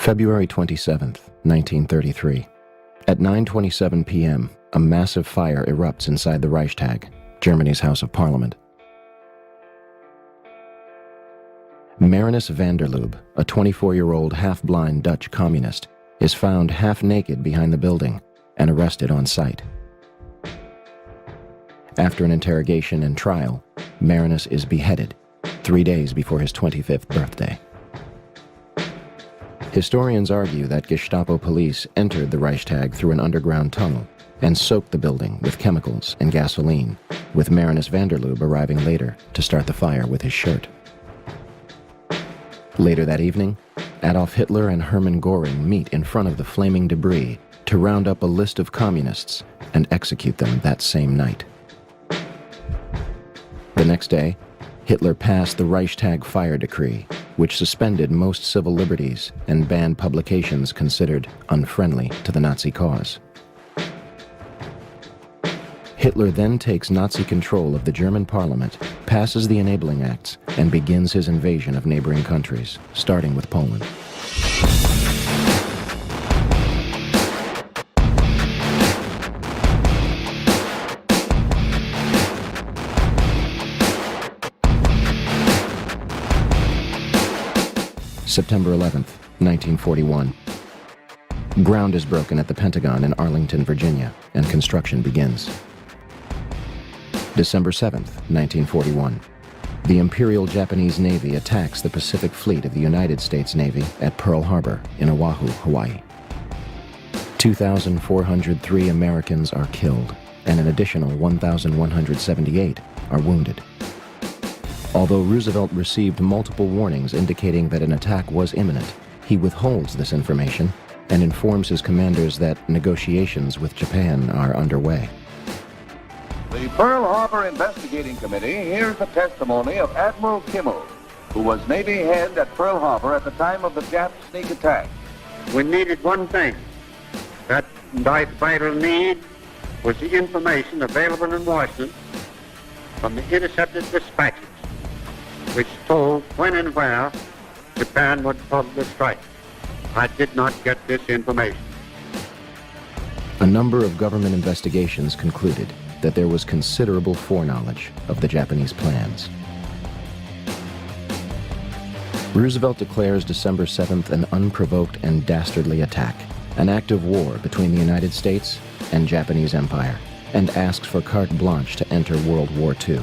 February 27th, 1933. At 9:27 p.m., a massive fire erupts inside the Reichstag, Germany's House of Parliament. Marinus van der Lubbe, a 24-year-old half-blind Dutch communist, is found half-naked behind the building and arrested on sight. After an interrogation and trial, Marinus is beheaded 3 days before his 25th birthday. Historians argue that Gestapo police entered the Reichstag through an underground tunnel and soaked the building with chemicals and gasoline, with Marinus van der Lubbe arriving later to start the fire with his shirt. Later that evening, Adolf Hitler and Hermann Göring meet in front of the flaming debris to round up a list of communists and execute them that same night. The next day, Hitler passed the Reichstag fire decree, which suspended most civil liberties and banned publications considered unfriendly to the Nazi cause. Hitler then takes Nazi control of the German parliament, passes the Enabling Acts, and begins his invasion of neighboring countries, starting with Poland. September 11th, 1941. Ground is broken at the Pentagon in Arlington, Virginia, and construction begins. December 7th, 1941. The Imperial Japanese Navy attacks the Pacific Fleet of the United States Navy at Pearl Harbor in Oahu, Hawaii. 2,403 Americans are killed, and an additional 1,178 are wounded. Although Roosevelt received multiple warnings indicating that an attack was imminent, he withholds this information and informs his commanders that negotiations with Japan are underway. The Pearl Harbor Investigating Committee hears the testimony of Admiral Kimmel, who was Navy head at Pearl Harbor at the time of the Jap sneak attack. We needed one thing. That vital need was the information available in Washington from the intercepted dispatches, which told when and where Japan would probably strike. I did not get this information. A number of government investigations concluded that there was considerable foreknowledge of the Japanese plans. Roosevelt declares December 7th an unprovoked and dastardly attack, an act of war between the United States and Japanese Empire, and asks for carte blanche to enter World War II.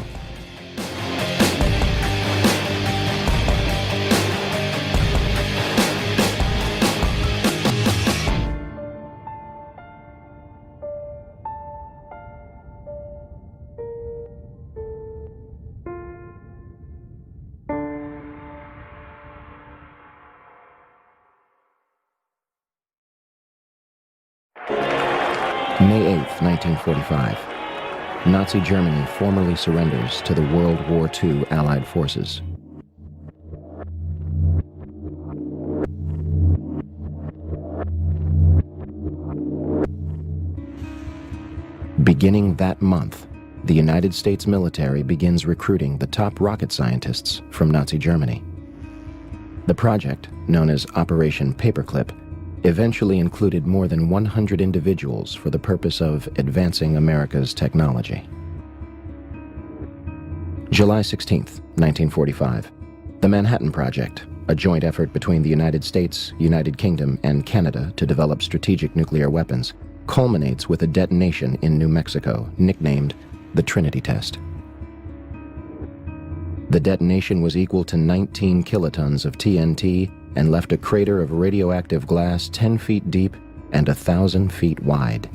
May 8th, 1945. Nazi Germany formally surrenders to the World War II Allied forces. Beginning that month, the United States military begins recruiting the top rocket scientists from Nazi Germany. The project, known as Operation Paperclip, eventually included more than 100 individuals for the purpose of advancing America's technology. July 16th, 1945. The Manhattan Project, a joint effort between the United States, United Kingdom, and Canada to develop strategic nuclear weapons, culminates with a detonation in New Mexico, nicknamed the Trinity Test. The detonation was equal to 19 kilotons of TNT and left a crater of radioactive glass 10 feet deep and 1,000 feet wide.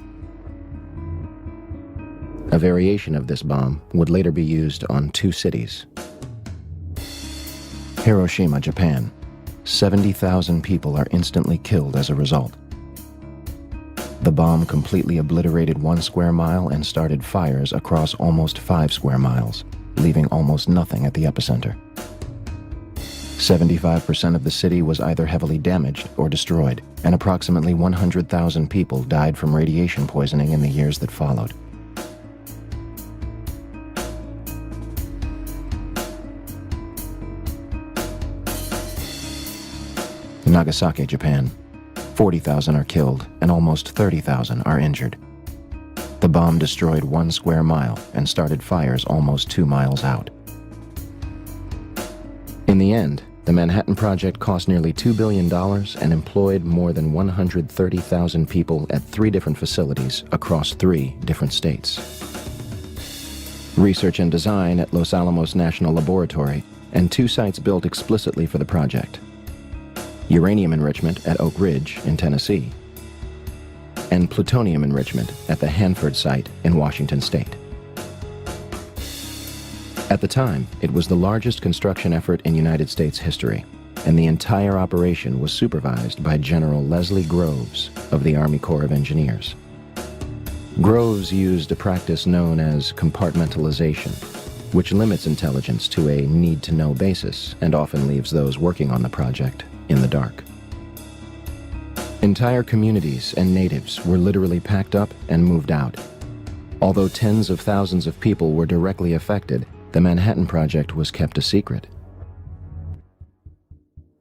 A variation of this bomb would later be used on 2 cities. Hiroshima, Japan. 70,000 people are instantly killed as a result. The bomb completely obliterated 1 square mile and started fires across almost 5 square miles, leaving almost nothing at the epicenter. 75% of the city was either heavily damaged or destroyed, and approximately 100,000 people died from radiation poisoning in the years that followed. Nagasaki, Japan. 40,000 are killed and almost 30,000 are injured. The bomb destroyed 1 square mile and started fires almost 2 miles out. In the end, the Manhattan Project cost nearly $2 billion and employed more than 130,000 people at 3 different facilities across 3 different states. Research and design at Los Alamos National Laboratory and 2 sites built explicitly for the project. Uranium enrichment at Oak Ridge in Tennessee, and plutonium enrichment at the Hanford site in Washington State. At the time, it was the largest construction effort in United States history, and the entire operation was supervised by General Leslie Groves of the Army Corps of Engineers. Groves used a practice known as compartmentalization, which limits intelligence to a need-to-know basis and often leaves those working on the project in the dark. Entire communities and natives were literally packed up and moved out. Although tens of thousands of people were directly affected, the Manhattan Project was kept a secret.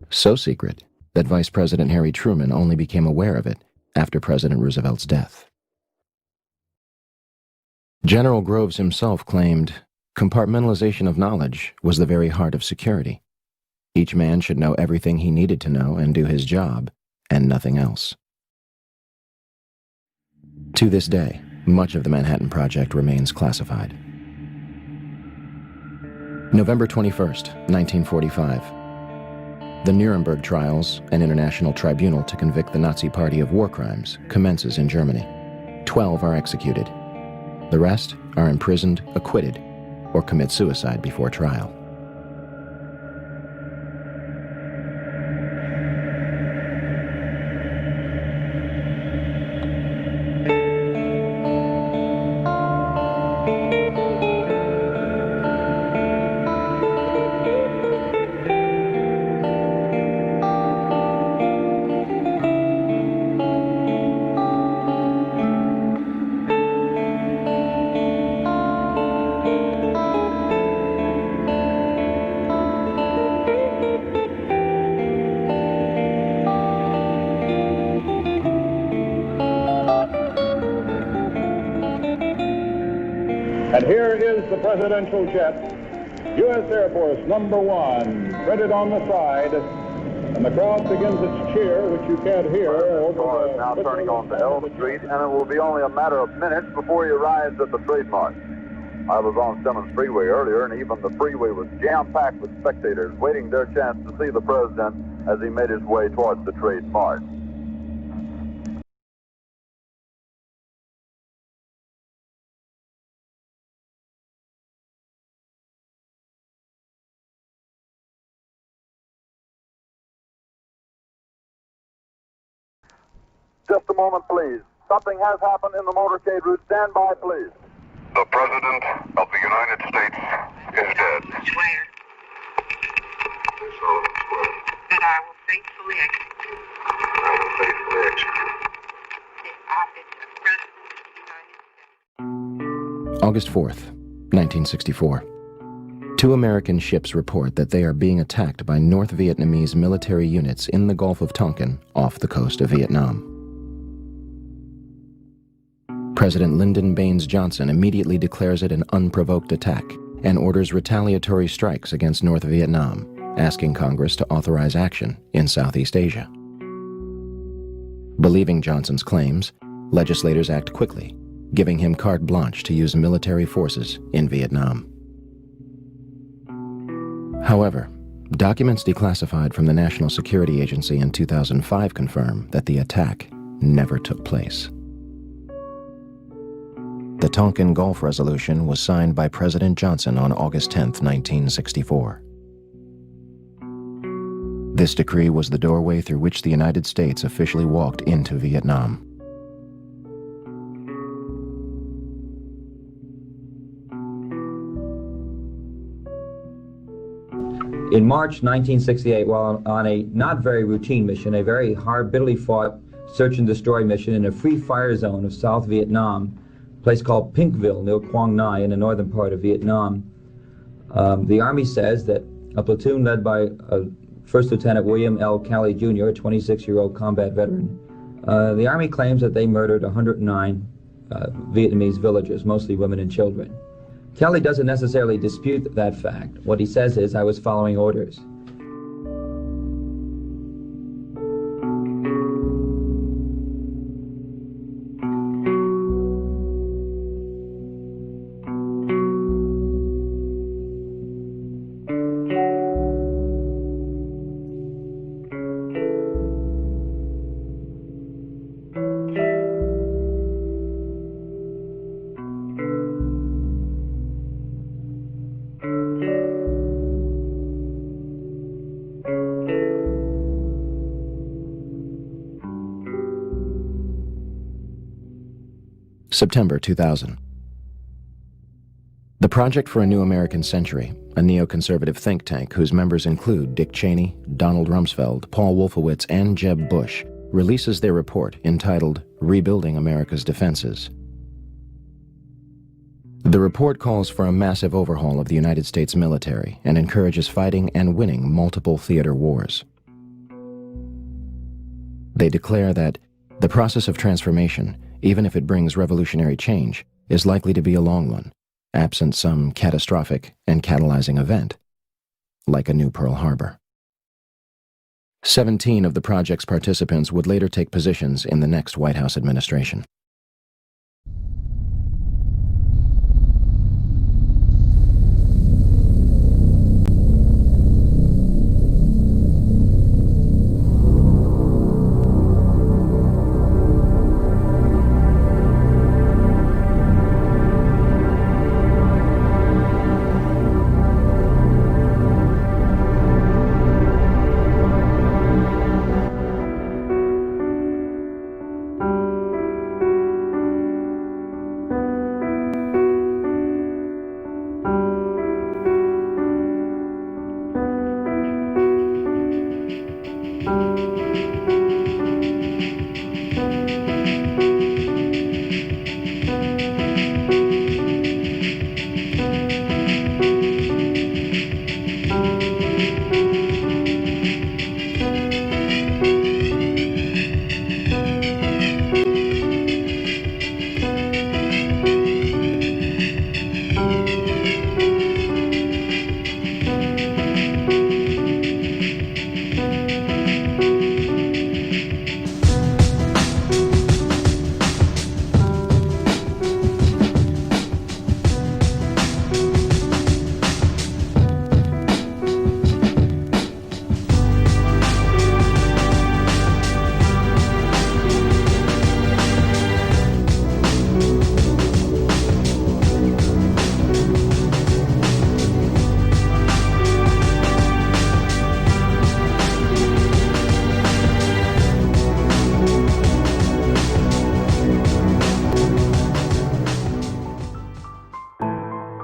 So secret that Vice President Harry Truman only became aware of it after President Roosevelt's death. General Groves himself claimed, "Compartmentalization of knowledge was the very heart of security. Each man should know everything he needed to know and do his job, and nothing else." To this day, much of the Manhattan Project remains classified. November 21st, 1945. The Nuremberg trials, an international tribunal to convict the Nazi Party of war crimes, commences in Germany. 12 are executed. The rest are imprisoned, acquitted, or commit suicide before trial. And here is the presidential jet, U.S. Air Force number 1, printed on the side, and the crowd begins its cheer, which you can't hear. Car is now turning on to Elm Street, and it will be only a matter of minutes before he arrives at the trademark. I was on Simmons Freeway earlier, and even the freeway was jam-packed with spectators waiting their chance to see the president as he made his way towards the trademark. Just a moment, please. Something has happened in the motorcade route. Stand by, please. The President of the United States is dead. Swear that I will faithfully execute the office of President of the United States. August 4th, 1964. 2 American ships report that they are being attacked by North Vietnamese military units in the Gulf of Tonkin off the coast of Vietnam. President Lyndon Baines Johnson immediately declares it an unprovoked attack and orders retaliatory strikes against North Vietnam, asking Congress to authorize action in Southeast Asia. Believing Johnson's claims, legislators act quickly, giving him carte blanche to use military forces in Vietnam. However, documents declassified from the National Security Agency in 2005 confirm that the attack never took place. The Tonkin Gulf Resolution was signed by President Johnson on August 10, 1964. This decree was the doorway through which the United States officially walked into Vietnam. In March 1968, while on a not very routine mission, a very hard, bitterly fought search and destroy mission in a free fire zone of South Vietnam, a place called Pinkville near Quang Ngai in the northern part of Vietnam, the Army says that a platoon led by First Lieutenant William L. Calley Jr., a 26-year-old combat veteran. The Army claims that they murdered 109 Vietnamese villagers, mostly women and children. Calley doesn't necessarily dispute that fact. What he says is, I was following orders. September 2000. The Project for a New American Century, a neoconservative think tank whose members include Dick Cheney, Donald Rumsfeld, Paul Wolfowitz, and Jeb Bush, releases their report entitled Rebuilding America's Defenses. The report calls for a massive overhaul of the United States military and encourages fighting and winning multiple theater wars. They declare that the process of transformation, even if it brings revolutionary change, is likely to be a long one, absent some catastrophic and catalyzing event, like a new Pearl Harbor. 17 of the project's participants would later take positions in the next White House administration.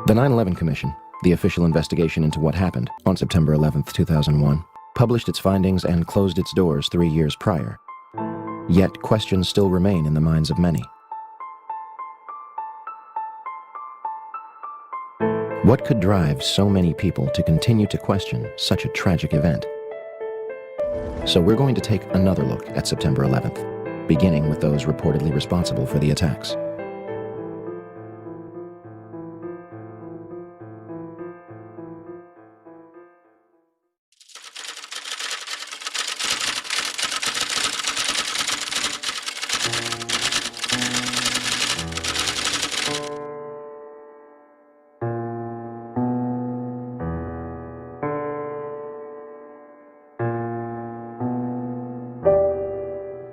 The 9/11 Commission, the official investigation into what happened on September 11, 2001, published its findings and closed its doors 3 years prior. Yet questions still remain in the minds of many. What could drive so many people to continue to question such a tragic event? So we're going to take another look at September 11th, beginning with those reportedly responsible for the attacks.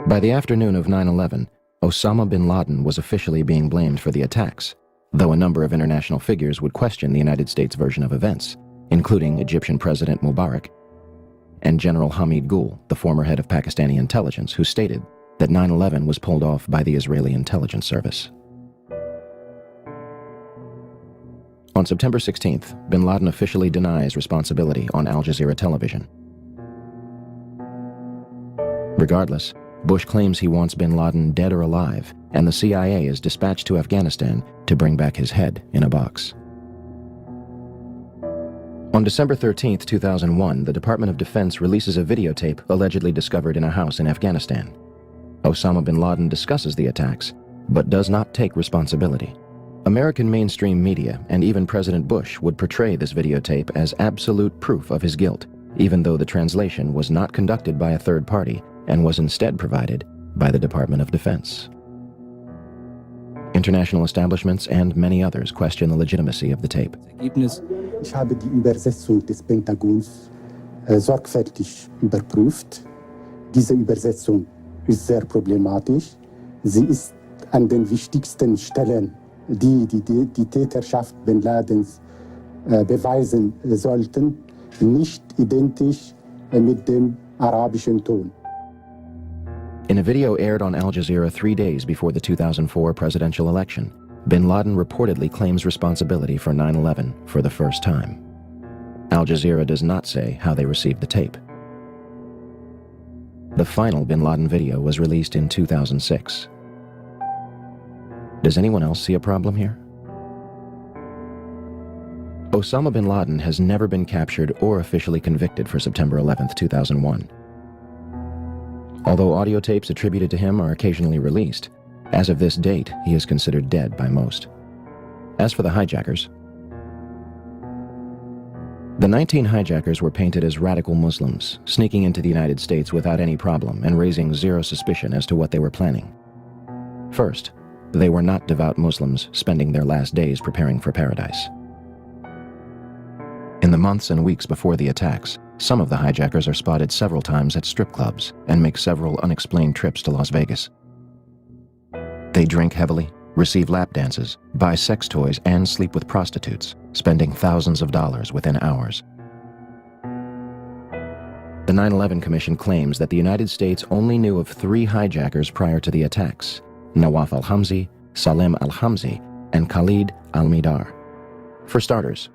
By the afternoon of 9/11, Osama bin Laden was officially being blamed for the attacks, though a number of international figures would question the United States version of events, including Egyptian President Mubarak and General Hamid Gul, the former head of Pakistani intelligence, who stated that 9/11 was pulled off by the Israeli intelligence service. On September 16th, bin Laden officially denies responsibility on Al Jazeera television. Regardless, Bush claims he wants bin Laden dead or alive, and the CIA is dispatched to Afghanistan to bring back his head in a box. On December 13, 2001, the Department of Defense releases a videotape allegedly discovered in a house in Afghanistan. Osama bin Laden discusses the attacks, but does not take responsibility. American mainstream media and even President Bush would portray this videotape as absolute proof of his guilt, even though the translation was not conducted by a third party and was instead provided by the Department of Defense. International establishments and many others question the legitimacy of the tape. Ich habe die Übersetzung des Pentagons sorgfältig überprüft. Diese Übersetzung ist sehr problematisch. Sie ist an den wichtigsten Stellen, die Täterschaft Bin Ladens beweisen sollten, nicht identisch mit dem arabischen Ton. In a video aired on Al Jazeera 3 days before the 2004 presidential election, bin Laden reportedly claims responsibility for 9/11 for the first time. Al Jazeera does not say how they received the tape. The final bin Laden video was released in 2006. Does anyone else see a problem here? Osama bin Laden has never been captured or officially convicted for September 11, 2001. Although audio tapes attributed to him are occasionally released, as of this date, he is considered dead by most. As for the hijackers, the 19 hijackers were painted as radical Muslims, sneaking into the United States without any problem and raising zero suspicion as to what they were planning. First, they were not devout Muslims spending their last days preparing for paradise. In the months and weeks before the attacks, some of the hijackers are spotted several times at strip clubs and make several unexplained trips to Las Vegas. They drink heavily, receive lap dances, buy sex toys, and sleep with prostitutes, spending thousands of dollars within hours. The 9/11 Commission claims that the United States only knew of 3 hijackers prior to the attacks: Nawaf al-Hamzi, Salem al-Hamzi, and Khalid al-Midar. For starters,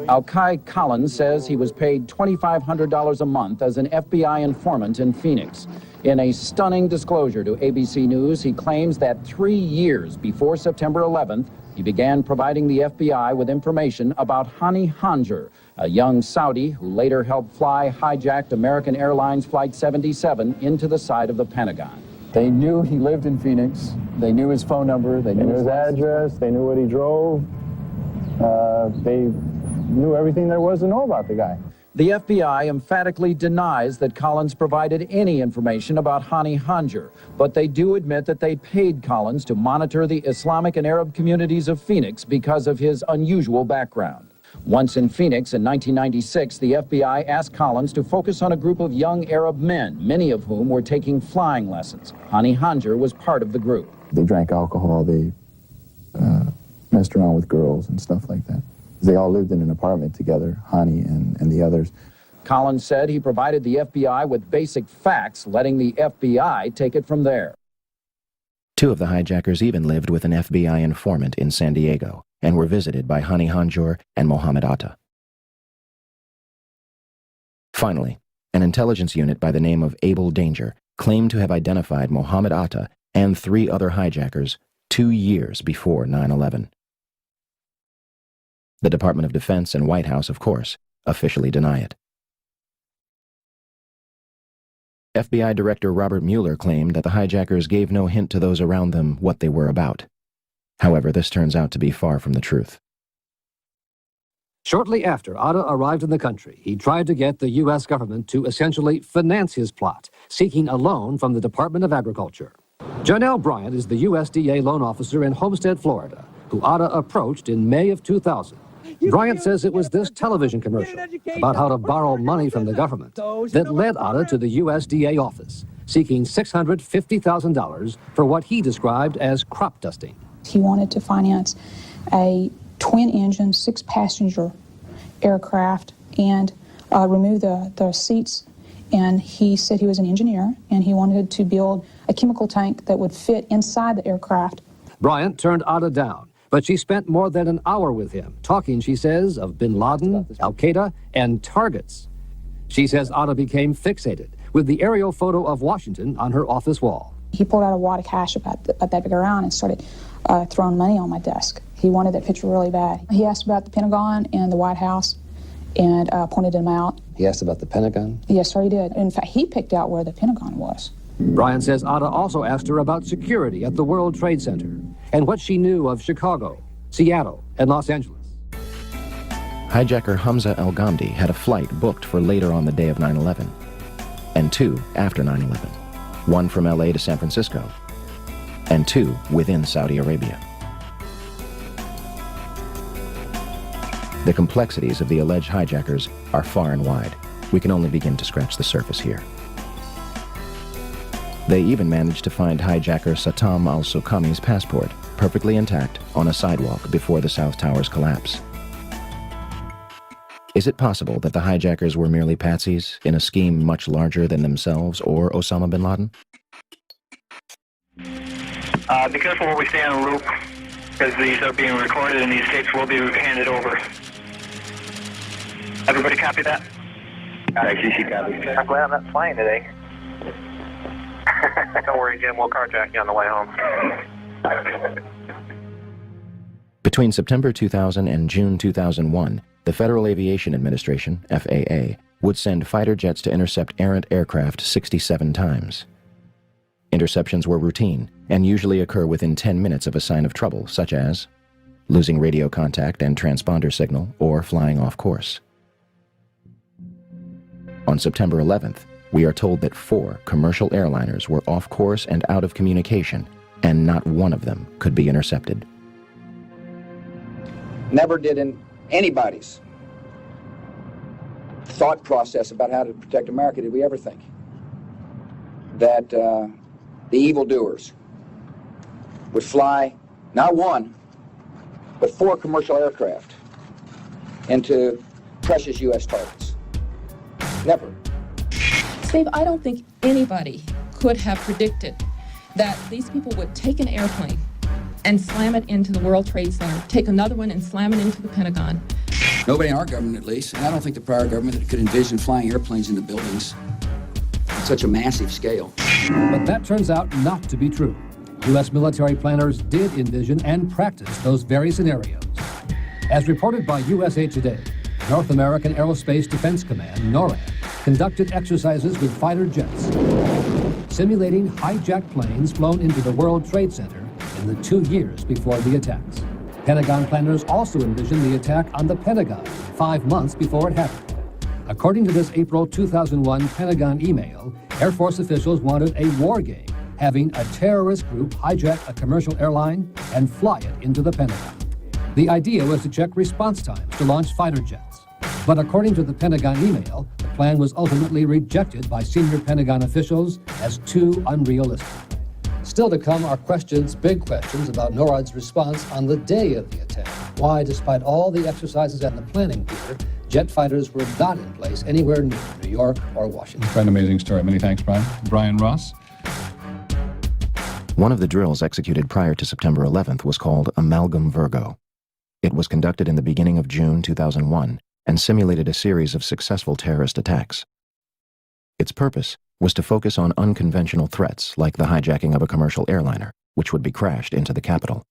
Al-Kai Collins says he was paid $2,500 a month as an FBI informant in Phoenix. In a stunning disclosure to ABC News, he claims that 3 years before September 11th, he began providing the FBI with information about Hani Hanjour, a young Saudi who later helped fly hijacked American Airlines Flight 77 into the side of the Pentagon. They knew he lived in Phoenix. They knew his phone number. They knew his address. They knew what he drove. They knew everything there was to know about the guy. The FBI emphatically denies that Collins provided any information about Hani Hanjour, but they do admit that they paid Collins to monitor the Islamic and Arab communities of Phoenix because of his unusual background. Once in Phoenix in 1996, the FBI asked Collins to focus on a group of young Arab men, many of whom were taking flying lessons. Hani Hanjour was part of the group. They drank alcohol, they messed around with girls and stuff like that. They all lived in an apartment together, Hani and the others. Collins said he provided the FBI with basic facts, letting the FBI take it from there. 2 of the hijackers even lived with an FBI informant in San Diego and were visited by Hani Hanjour and Mohammed Atta. Finally, an intelligence unit by the name of Able Danger claimed to have identified Mohammed Atta and 3 other hijackers 2 years before 9/11. The Department of Defense and White House, of course, officially deny it. FBI Director Robert Mueller claimed that the hijackers gave no hint to those around them what they were about. However, this turns out to be far from the truth. Shortly after Atta arrived in the country, he tried to get the U.S. government to essentially finance his plot, seeking a loan from the Department of Agriculture. Janelle Bryant is the USDA loan officer in Homestead, Florida, who Atta approached in May of 2000. Bryant says it was this television commercial about how to borrow money from the government that led Atta to the USDA office, seeking $650,000 for what he described as crop dusting. He wanted to finance a twin-engine, 6-passenger aircraft and remove the seats. And he said he was an engineer, and he wanted to build a chemical tank that would fit inside the aircraft. Bryant turned Atta down, but she spent more than an hour with him, talking, she says, of bin Laden, Al-Qaeda, and targets. She says Atta became fixated with the aerial photo of Washington on her office wall. He pulled out a wad of cash about that big around and started thrown money on my desk. He wanted that picture really bad. He asked about the Pentagon and the White House and pointed them out. He asked about the Pentagon? Yes, sir, he did. In fact, he picked out where the Pentagon was. Bryant says Ada also asked her about security at the World Trade Center and what she knew of Chicago, Seattle, and Los Angeles. Hijacker Hamza El-Ghamdi had a flight booked for later on the day of 9/11, and 2 after 9/11, 1 from LA to San Francisco, and 2 within Saudi Arabia. The complexities of the alleged hijackers are far and wide. We can only begin to scratch the surface here. They even managed to find hijacker Satam al-Suqami's passport, perfectly intact, on a sidewalk before the South Tower's collapse. Is it possible that the hijackers were merely patsies in a scheme much larger than themselves or Osama bin Laden? Be careful where we stay on route, because these are being recorded and these tapes will be handed over. Everybody copy that? XCC copy. I'm glad I'm not flying today. Don't worry, Jim. We'll carjack you on the way home. Between September 2000 and June 2001, the Federal Aviation Administration, FAA, would send fighter jets to intercept errant aircraft 67 times. Interceptions were routine and usually occur within 10 minutes of a sign of trouble, such as losing radio contact and transponder signal or flying off course. On September 11th, we are told that 4 commercial airliners were off course and out of communication, and not one of them could be intercepted. Never did in anybody's thought process about how to protect America did we ever think that the evildoers would fly not 1, but 4 commercial aircraft into precious U.S. targets. Never. Steve, I don't think anybody could have predicted that these people would take an airplane and slam it into the World Trade Center, take another one and slam it into the Pentagon. Nobody in our government, at least, and I don't think the prior government could envision flying airplanes into buildings on such a massive scale. But that turns out not to be true. U.S. military planners did envision and practice those very scenarios. As reported by USA Today, North American Aerospace Defense Command, NORAD, conducted exercises with fighter jets, simulating hijacked planes flown into the World Trade Center in the 2 years before the attacks. Pentagon planners also envisioned the attack on the Pentagon 5 months before it happened. According to this April 2001 Pentagon email, Air Force officials wanted a war game, having a terrorist group hijack a commercial airline and fly it into the Pentagon. The idea was to check response times to launch fighter jets. But according to the Pentagon email, the plan was ultimately rejected by senior Pentagon officials as too unrealistic. Still to come are questions, big questions, about NORAD's response on the day of the attack. Why, despite all the exercises and the planning here, jet fighters were not in place anywhere near New York or Washington. Quite an amazing story. Many thanks, Brian. Brian Ross. One of the drills executed prior to September 11th was called Amalgam Virgo. It was conducted in the beginning of June 2001 and simulated a series of successful terrorist attacks. Its purpose was to focus on unconventional threats like the hijacking of a commercial airliner, which would be crashed into the capital.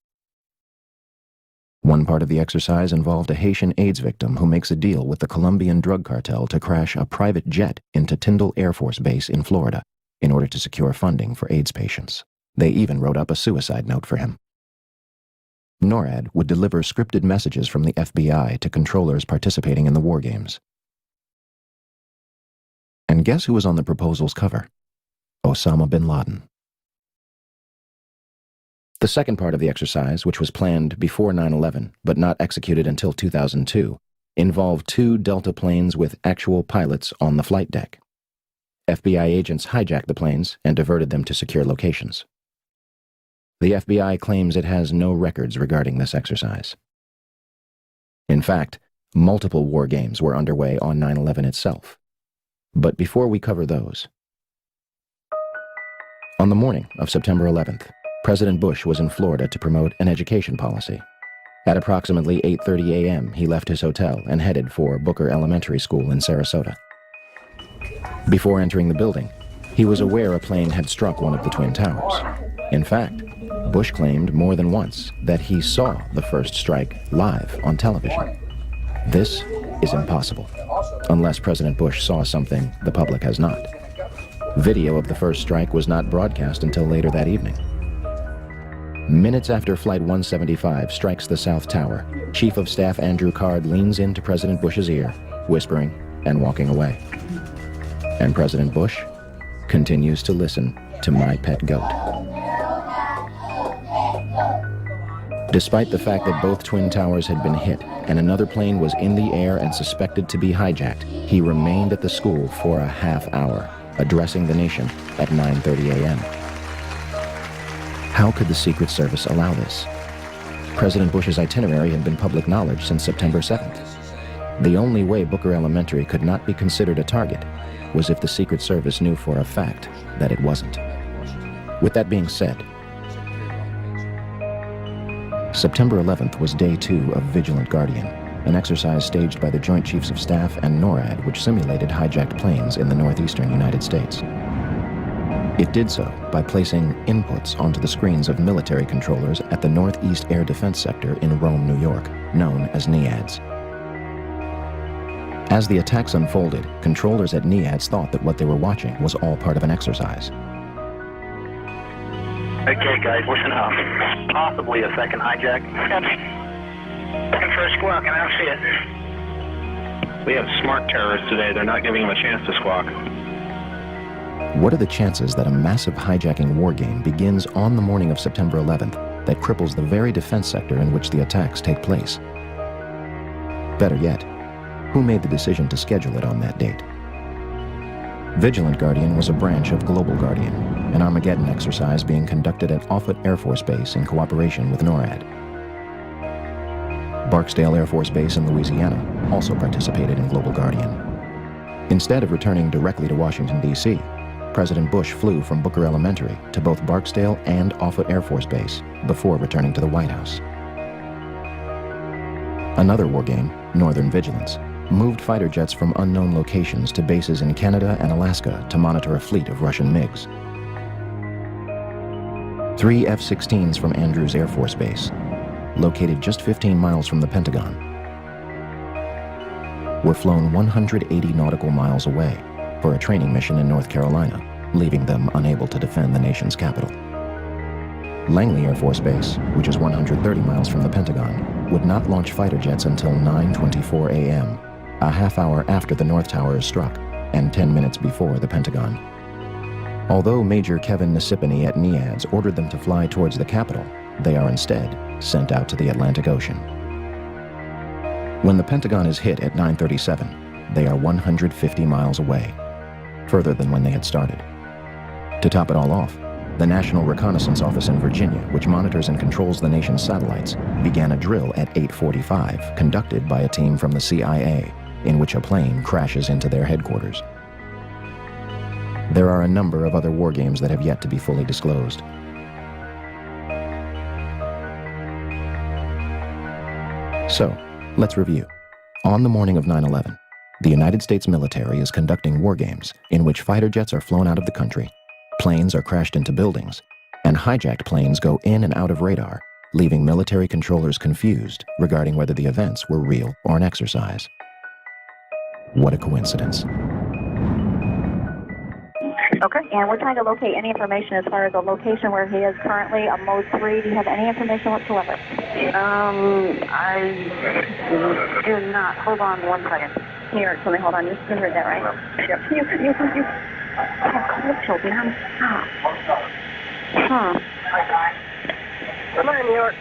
One part of the exercise involved a Haitian AIDS victim who makes a deal with the Colombian drug cartel to crash a private jet into Tyndall Air Force Base in Florida in order to secure funding for AIDS patients. They even wrote up a suicide note for him. NORAD would deliver scripted messages from the FBI to controllers participating in the war games. And guess who was on the proposal's cover? Osama bin Laden. The second part of the exercise, which was planned before 9/11 but not executed until 2002, involved 2 Delta planes with actual pilots on the flight deck. FBI agents hijacked the planes and diverted them to secure locations. The FBI claims it has no records regarding this exercise. In fact, multiple war games were underway on 9/11 itself. But before we cover those, on the morning of September 11th, President Bush was in Florida to promote an education policy. At approximately 8:30 a.m., he left his hotel and headed for Booker Elementary School in Sarasota. Before entering the building, he was aware a plane had struck one of the Twin Towers. In fact, Bush claimed more than once that he saw the first strike live on television. This is impossible, unless President Bush saw something the public has not. Video of the first strike was not broadcast until later that evening. Minutes after Flight 175 strikes the South Tower, Chief of Staff Andrew Card leans into President Bush's ear, whispering and walking away. And President Bush continues to listen to My Pet Goat. Despite the fact that both Twin Towers had been hit and another plane was in the air and suspected to be hijacked, he remained at the school for a half hour, addressing the nation at 9:30 a.m. How could the Secret Service allow this? President Bush's itinerary had been public knowledge since September 7th. The only way Booker Elementary could not be considered a target was if the Secret Service knew for a fact that it wasn't. With that being said, September 11th was day 2 of Vigilant Guardian, an exercise staged by the Joint Chiefs of Staff and NORAD which simulated hijacked planes in the northeastern United States. It did so by placing inputs onto the screens of military controllers at the Northeast Air Defense Sector in Rome, New York, known as NEADS. As the attacks unfolded, controllers at NEADS thought that what they were watching was all part of an exercise. Okay, guys, listen up. Possibly a second hijack. First squawk, and I don't see it. We have smart terrorists today. They're not giving them a chance to squawk. What are the chances that a massive hijacking war game begins on the morning of September 11th that cripples the very defense sector in which the attacks take place? Better yet, who made the decision to schedule it on that date? Vigilant Guardian was a branch of Global Guardian, an Armageddon exercise being conducted at Offutt Air Force Base in cooperation with NORAD. Barksdale Air Force Base in Louisiana also participated in Global Guardian. Instead of returning directly to Washington, D.C., President Bush flew from Booker Elementary to both Barksdale and Offutt Air Force Base before returning to the White House. Another war game, Northern Vigilance, moved fighter jets from unknown locations to bases in Canada and Alaska to monitor a fleet of Russian MiGs. 3 F-16s from Andrews Air Force Base, located just 15 miles from the Pentagon, were flown 180 nautical miles away for a training mission in North Carolina, leaving them unable to defend the nation's capital. Langley Air Force Base, which is 130 miles from the Pentagon, would not launch fighter jets until 9:24 a.m., a half hour after the North Tower is struck and 10 minutes before the Pentagon. Although Major Kevin Nasipany at NEADS ordered them to fly towards the Capitol, they are instead sent out to the Atlantic Ocean. When the Pentagon is hit at 9:37, they are 150 miles away, further than when they had started. To top it all off, the National Reconnaissance Office in Virginia, which monitors and controls the nation's satellites, began a drill at 8:45, conducted by a team from the CIA, in which a plane crashes into their headquarters. There are a number of other war games that have yet to be fully disclosed. So, let's review. On the morning of 9/11, the United States military is conducting war games in which fighter jets are flown out of the country, planes are crashed into buildings, and hijacked planes go in and out of radar, leaving military controllers confused regarding whether the events were real or an exercise. What a coincidence. Okay, and we're trying to locate any information as far as the location where he is currently on Mode 3. Do you have any information whatsoever? I do not. Hold on one second. Can you tell me? Hold on. You heard that, right? Yep. You. I have cold children. I'm stop. Come on, New York.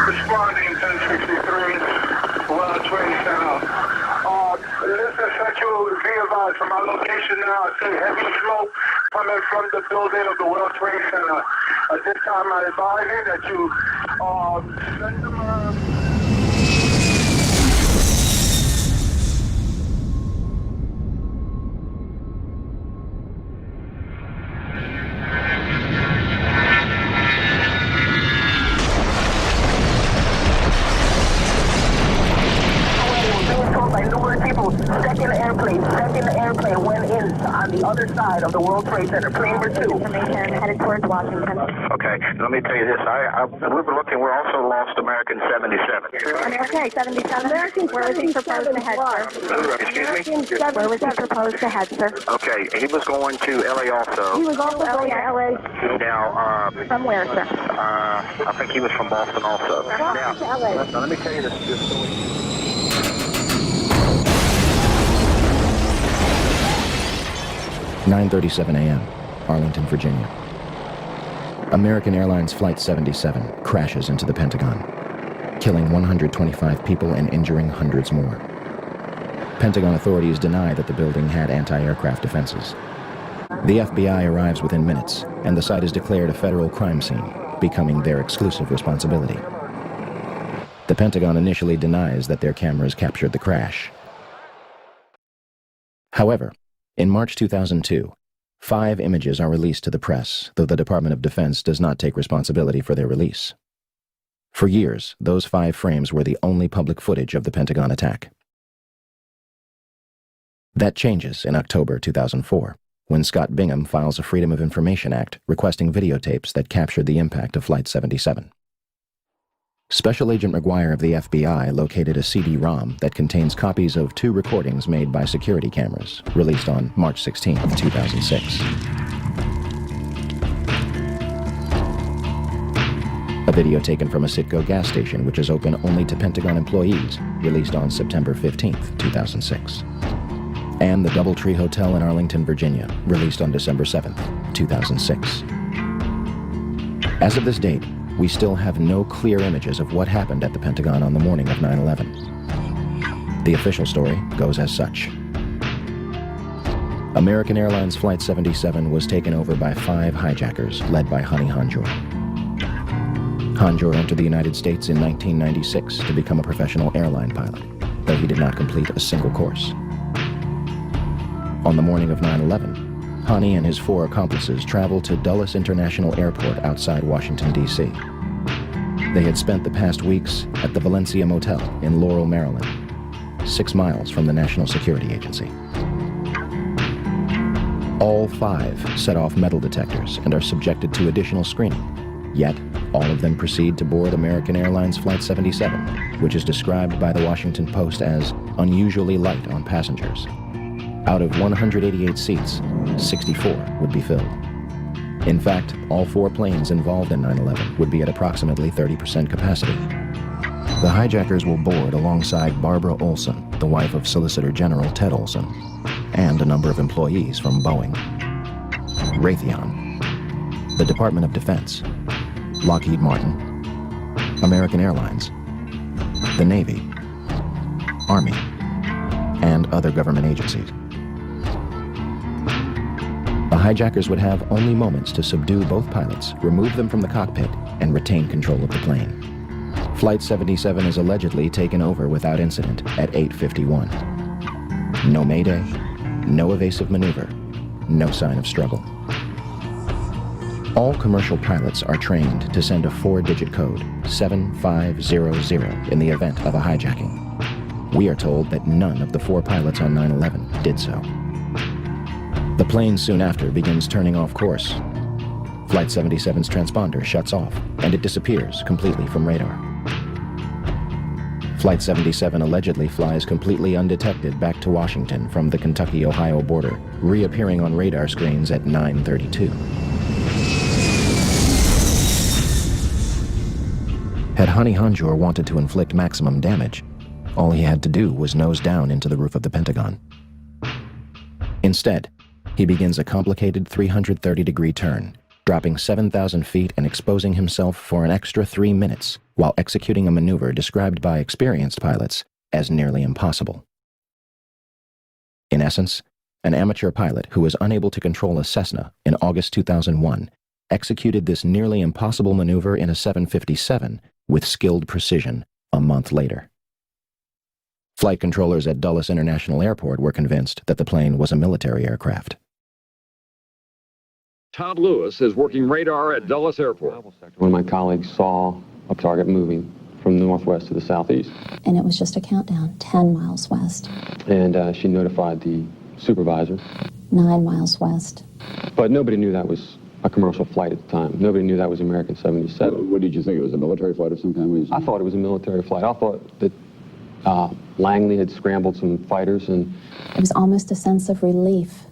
Responding 1063, World Trade Center. Listen, Central, be advised from our location now. I see heavy smoke coming from the building of the World Trade Center. At this time, I advise you that you send them second airplane went in on the other side of the World Trade Center, plane number 2. Information headed towards Washington. Okay, let me tell you this. We were looking, we're also lost American 77. Okay, 77. American where was he proposed to head, sir? Excuse me? Where was he proposed to head, sir? Okay, he was going to LA also. He was also going to LA. Now, From where, sir? I think he was from Boston also. Now, to LA. let me tell you this story. 9:37 a.m., Arlington, Virginia. American Airlines Flight 77 crashes into the Pentagon, killing 125 people and injuring hundreds more. Pentagon authorities deny that the building had anti-aircraft defenses. The FBI arrives within minutes, and the site is declared a federal crime scene, becoming their exclusive responsibility. The Pentagon initially denies that their cameras captured the crash. However, in March 2002, 5 images are released to the press, though the Department of Defense does not take responsibility for their release. For years, those 5 frames were the only public footage of the Pentagon attack. That changes in October 2004, when Scott Bingham files a Freedom of Information Act requesting videotapes that captured the impact of Flight 77. Special Agent McGuire of the FBI located a CD-ROM that contains copies of 2 recordings made by security cameras, released on March 16, 2006. A video taken from a Citgo gas station, which is open only to Pentagon employees, released on September 15, 2006. And the Doubletree Hotel in Arlington, Virginia, released on December 7, 2006. As of this date, we still have no clear images of what happened at the Pentagon on the morning of 9/11. The official story goes as such. American Airlines Flight 77 was taken over by 5 hijackers led by Hani Hanjour. Hanjour entered the United States in 1996 to become a professional airline pilot, though he did not complete a single course. On the morning of 9/11, Hani and his 4 accomplices traveled to Dulles International Airport outside Washington, D.C. They had spent the past weeks at the Valencia Motel in Laurel, Maryland, 6 miles from the National Security Agency. All 5 set off metal detectors and are subjected to additional screening, yet all of them proceed to board American Airlines Flight 77, which is described by the Washington Post as unusually light on passengers. Out of 188 seats, 64 would be filled. In fact, all 4 planes involved in 9/11 would be at approximately 30% capacity. The hijackers will board alongside Barbara Olson, the wife of Solicitor General Ted Olson, and a number of employees from Boeing, Raytheon, the Department of Defense, Lockheed Martin, American Airlines, the Navy, Army, and other government agencies. The hijackers would have only moments to subdue both pilots, remove them from the cockpit, and retain control of the plane. Flight 77 is allegedly taken over without incident at 8:51. No mayday, no evasive maneuver, no sign of struggle. All commercial pilots are trained to send a 4-digit code, 7500, in the event of a hijacking. We are told that none of the 4 pilots on 9/11 did so. The plane soon after begins turning off course. Flight 77's transponder shuts off, and it disappears completely from radar. Flight 77 allegedly flies completely undetected back to Washington from the Kentucky-Ohio border, reappearing on radar screens at 9:32. Had Hani Hanjour wanted to inflict maximum damage, all he had to do was nose down into the roof of the Pentagon. Instead, he begins a complicated 330-degree turn, dropping 7,000 feet and exposing himself for an extra 3 minutes while executing a maneuver described by experienced pilots as nearly impossible. In essence, an amateur pilot who was unable to control a Cessna in August 2001 executed this nearly impossible maneuver in a 757 with skilled precision a month later. Flight controllers at Dulles International Airport were convinced that the plane was a military aircraft. Todd Lewis is working radar at Dulles Airport. One of my colleagues saw a target moving from the northwest to the southeast. And it was just a countdown, 10 miles west. And she notified the supervisor. 9 miles west. But nobody knew that was a commercial flight at the time. Nobody knew that was American 77. What did you think? It was a military flight of some kind? I thought it was a military flight. I thought that Langley had scrambled some fighters, and It was almost a sense of relief.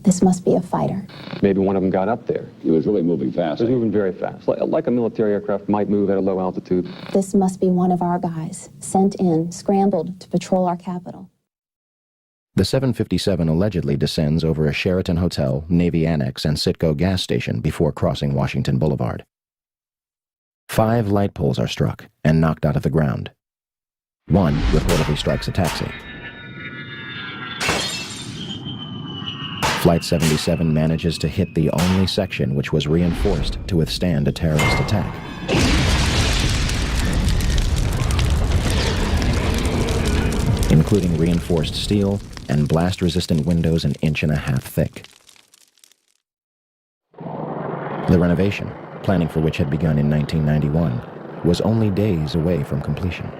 This must be a fighter. maybe one of them got up there. It was really moving fast. It was moving very fast, like a military aircraft might move at a low altitude. This must be one of our guys, sent in, scrambled to patrol our capital. The 757 allegedly descends over a Sheraton Hotel, Navy Annex, and Citgo gas station before crossing Washington Boulevard. 5 light poles are struck and knocked out of the ground. One reportedly strikes a taxi. Flight 77 manages to hit the only section which was reinforced to withstand a terrorist attack. Including reinforced steel and blast-resistant windows 1.5 inches thick. The renovation, planning for which had begun in 1991, was only days away from completion.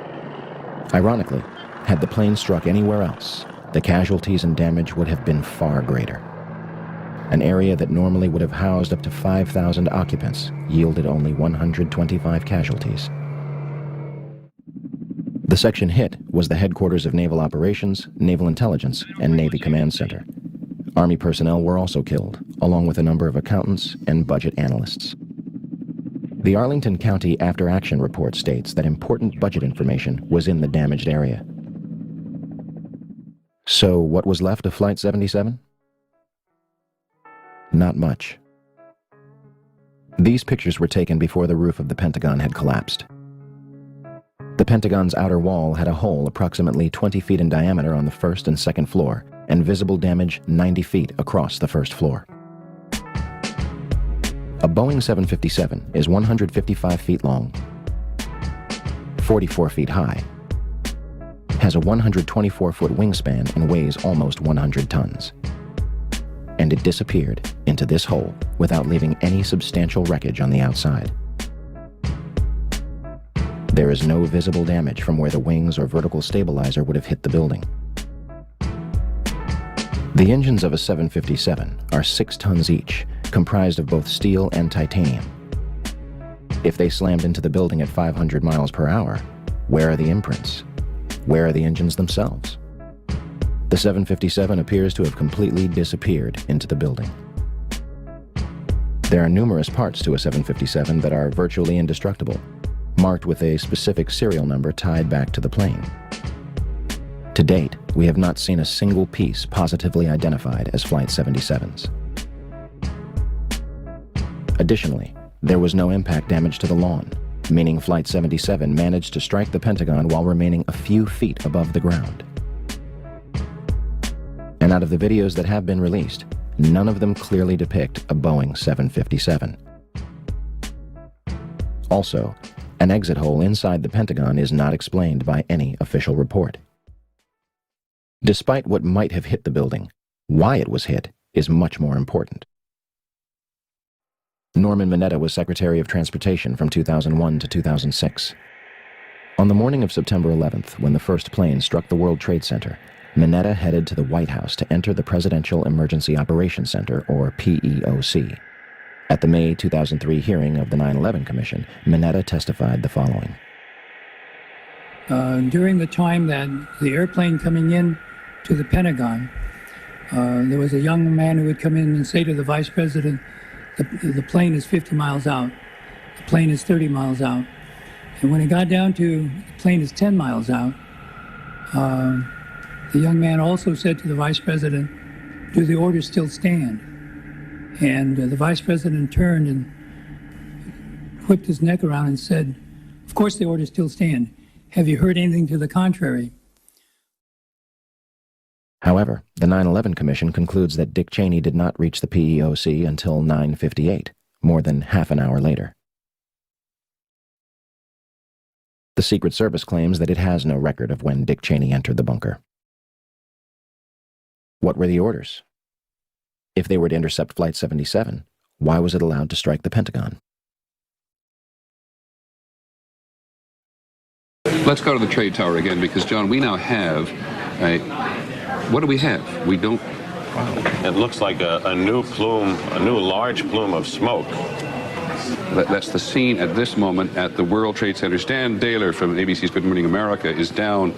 Ironically, had the plane struck anywhere else, the casualties and damage would have been far greater. An area that normally would have housed up to 5,000 occupants yielded only 125 casualties. The section hit was the headquarters of Naval Operations, Naval Intelligence, and Navy Command Center. Army personnel were also killed, along with a number of accountants and budget analysts. The Arlington County After Action Report states that important budget information was in the damaged area. So what was left of Flight 77? Not much. These pictures were taken before the roof of the Pentagon had collapsed. The Pentagon's outer wall had a hole approximately 20 feet in diameter on the first and second floor, and visible damage 90 feet across the first floor. A Boeing 757 is 155 feet long, 44 feet high, has a 124-foot wingspan and weighs almost 100 tons. And it disappeared into this hole without leaving any substantial wreckage on the outside. There is no visible damage from where the wings or vertical stabilizer would have hit the building. The engines of a 757 are 6 tons each, comprised of both steel and titanium. If they slammed into the building at 500 miles per hour, where are the imprints? Where are the engines themselves? The 757 appears to have completely disappeared into the building. There are numerous parts to a 757 that are virtually indestructible, marked with a specific serial number tied back to the plane. To date, we have not seen a single piece positively identified as Flight 77's. Additionally, there was no impact damage to the lawn, meaning Flight 77 managed to strike the Pentagon while remaining a few feet above the ground. And out of the videos that have been released, none of them clearly depict a Boeing 757. Also, an exit hole inside the Pentagon is not explained by any official report. Despite what might have hit the building, why it was hit is much more important. Norman Mineta was Secretary of Transportation from 2001 to 2006. On the morning of September 11th, when the first plane struck the World Trade Center, Mineta headed to the White House to enter the Presidential Emergency Operations Center, or PEOC. At the May 2003 hearing of the 9/11 Commission, Mineta testified the following. During the time that the airplane coming in to the Pentagon, there was a young man who would come in and say to the Vice President, the plane is 50 miles out, the plane is 30 miles out. And when it got down to the plane is 10 miles out, the young man also said to the Vice President, do the orders still stand? And the Vice President turned and whipped his neck around and said, of course the orders still stand. Have you heard anything to the contrary? However, the 9/11 Commission concludes that Dick Cheney did not reach the PEOC until 9:58, more than half an hour later. The Secret Service claims that it has no record of when Dick Cheney entered the bunker. What were the orders? If they were to intercept Flight 77, why was it allowed to strike the Pentagon? Let's go to the trade tower again, because, John, we now have a... What do we have? We don't... Wow. It looks like a new plume, a new large plume of smoke. That's the scene at this moment at the World Trade Center. Dan Daler from ABC's Good Morning America is down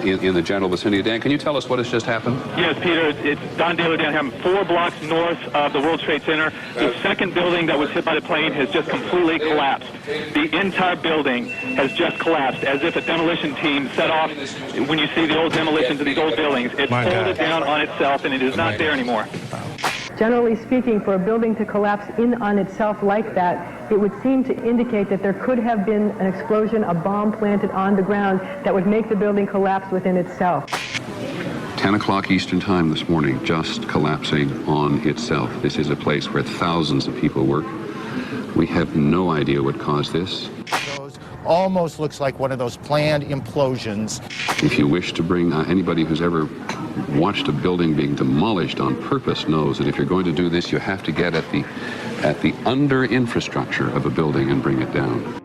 in the general vicinity. Dan, can you tell us what has just happened? Yes, Peter, it's Don Daler down 4 blocks north of the World Trade Center. The second building that was hit by the plane has just completely collapsed. The entire building has just collapsed, as if a demolition team set off. When you see the old demolitions of these old buildings, it's folded down on itself, and it is not there anymore. Generally speaking, for a building to collapse in on itself like that, it would seem to indicate that there could have been an explosion, a bomb planted on the ground that would make the building collapse within itself. 10 o'clock Eastern Time this morning, just collapsing on itself. This is a place where thousands of people work. We have no idea what caused this. Almost looks like one of those planned implosions. If you wish to bring anybody who's ever watched a building being demolished on purpose knows that if you're going to do this, you have to get at the under infrastructure of a building and bring it down.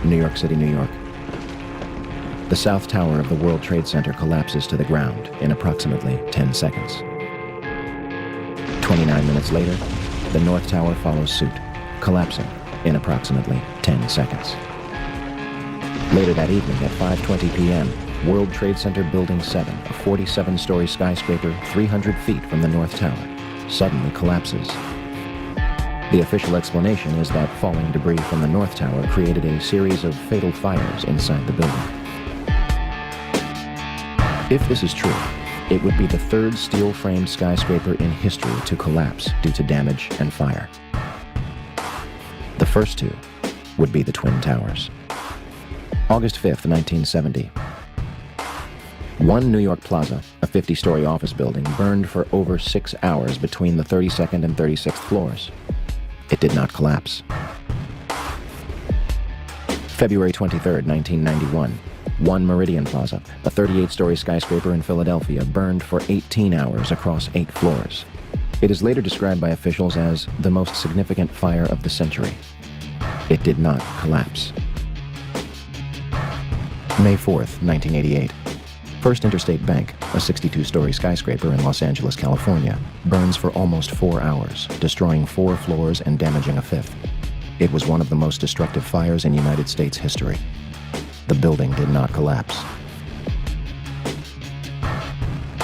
New York City, New York. The South Tower of the World Trade Center collapses to the ground in approximately 10 seconds. 29 minutes later, the North Tower follows suit, collapsing in approximately 10 seconds. Later that evening at 5:20 p.m., World Trade Center Building 7, a 47-story skyscraper 300 feet from the North Tower, suddenly collapses. The official explanation is that falling debris from the North Tower created a series of fatal fires inside the building. If this is true, it would be the third steel-framed skyscraper in history to collapse due to damage and fire. The first two would be the Twin Towers. August 5th, 1970. One New York Plaza, a 50-story office building, burned for over 6 hours between the 32nd and 36th floors. It did not collapse. February 23rd, 1991. One Meridian Plaza, a 38-story skyscraper in Philadelphia, burned for 18 hours across 8 floors. It is later described by officials as the most significant fire of the century. It did not collapse. May 4th, 1988. First Interstate Bank, a 62-story skyscraper in Los Angeles, California, burns for almost 4 hours, destroying 4 floors and damaging a 5th. It was one of the most destructive fires in United States history. The building did not collapse.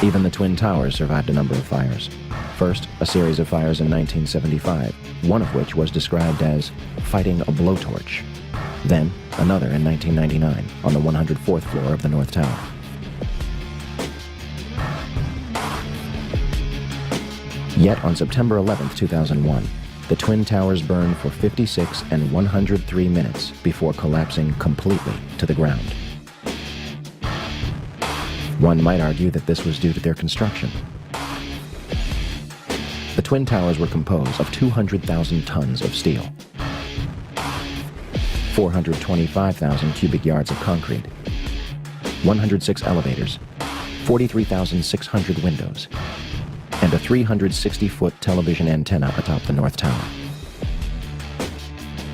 Even the Twin Towers survived a number of fires. First, a series of fires in 1975, one of which was described as fighting a blowtorch. Then, another in 1999 on the 104th floor of the North Tower. Yet on September 11, 2001, the Twin Towers burned for 56 and 103 minutes before collapsing completely to the ground. One might argue that this was due to their construction. The Twin Towers were composed of 200,000 tons of steel, 425,000 cubic yards of concrete, 106 elevators, 43,600 windows, and a 360-foot television antenna atop the North Tower.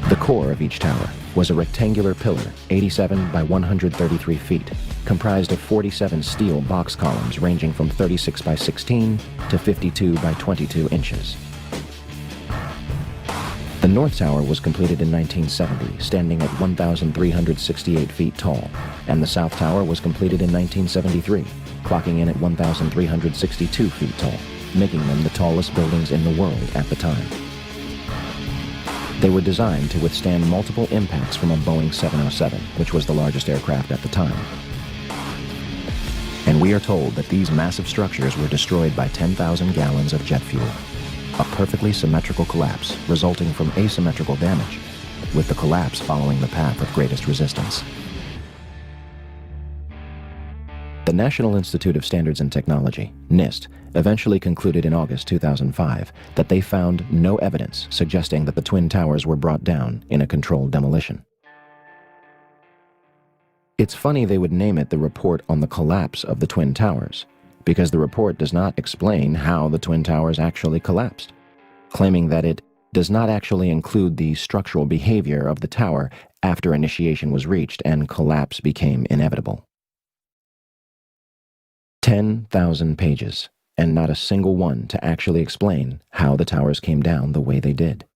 The core of each tower was a rectangular pillar, 87 by 133 feet, comprised of 47 steel box columns ranging from 36 by 16 to 52 by 22 inches. The North Tower was completed in 1970, standing at 1,368 feet tall, and the South Tower was completed in 1973, clocking in at 1,362 feet tall, making them the tallest buildings in the world at the time. They were designed to withstand multiple impacts from a Boeing 707, which was the largest aircraft at the time. And we are told that these massive structures were destroyed by 10,000 gallons of jet fuel. A perfectly symmetrical collapse resulting from asymmetrical damage, with the collapse following the path of greatest resistance. National Institute of Standards and Technology, NIST, eventually concluded in August 2005 that they found no evidence suggesting that the Twin Towers were brought down in a controlled demolition. It's funny they would name it the Report on the Collapse of the Twin Towers, because the report does not explain how the Twin Towers actually collapsed, claiming that it does not actually include the structural behavior of the tower after initiation was reached and collapse became inevitable. 10,000 pages, and not a single one to actually explain how the towers came down the way they did.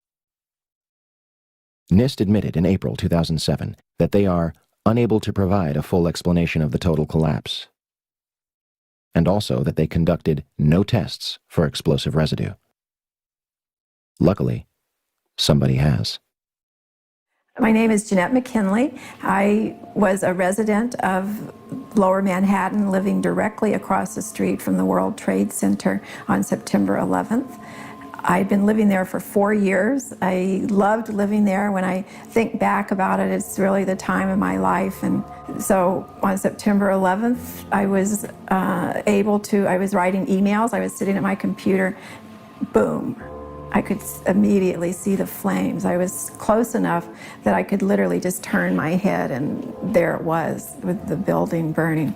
NIST admitted in April 2007 that they are unable to provide a full explanation of the total collapse, and also that they conducted no tests for explosive residue. Luckily, somebody has. My name is Jeanette McKinley. I was a resident of Lower Manhattan, living directly across the street from the World Trade Center on September 11th. I'd been living there for 4 years. I loved living there. When I think back about it, it's really the time of my life. And so on September 11th, I was I was writing emails. I was sitting at my computer. Boom. I could immediately see the flames. I was close enough that I could literally just turn my head, and there it was with the building burning.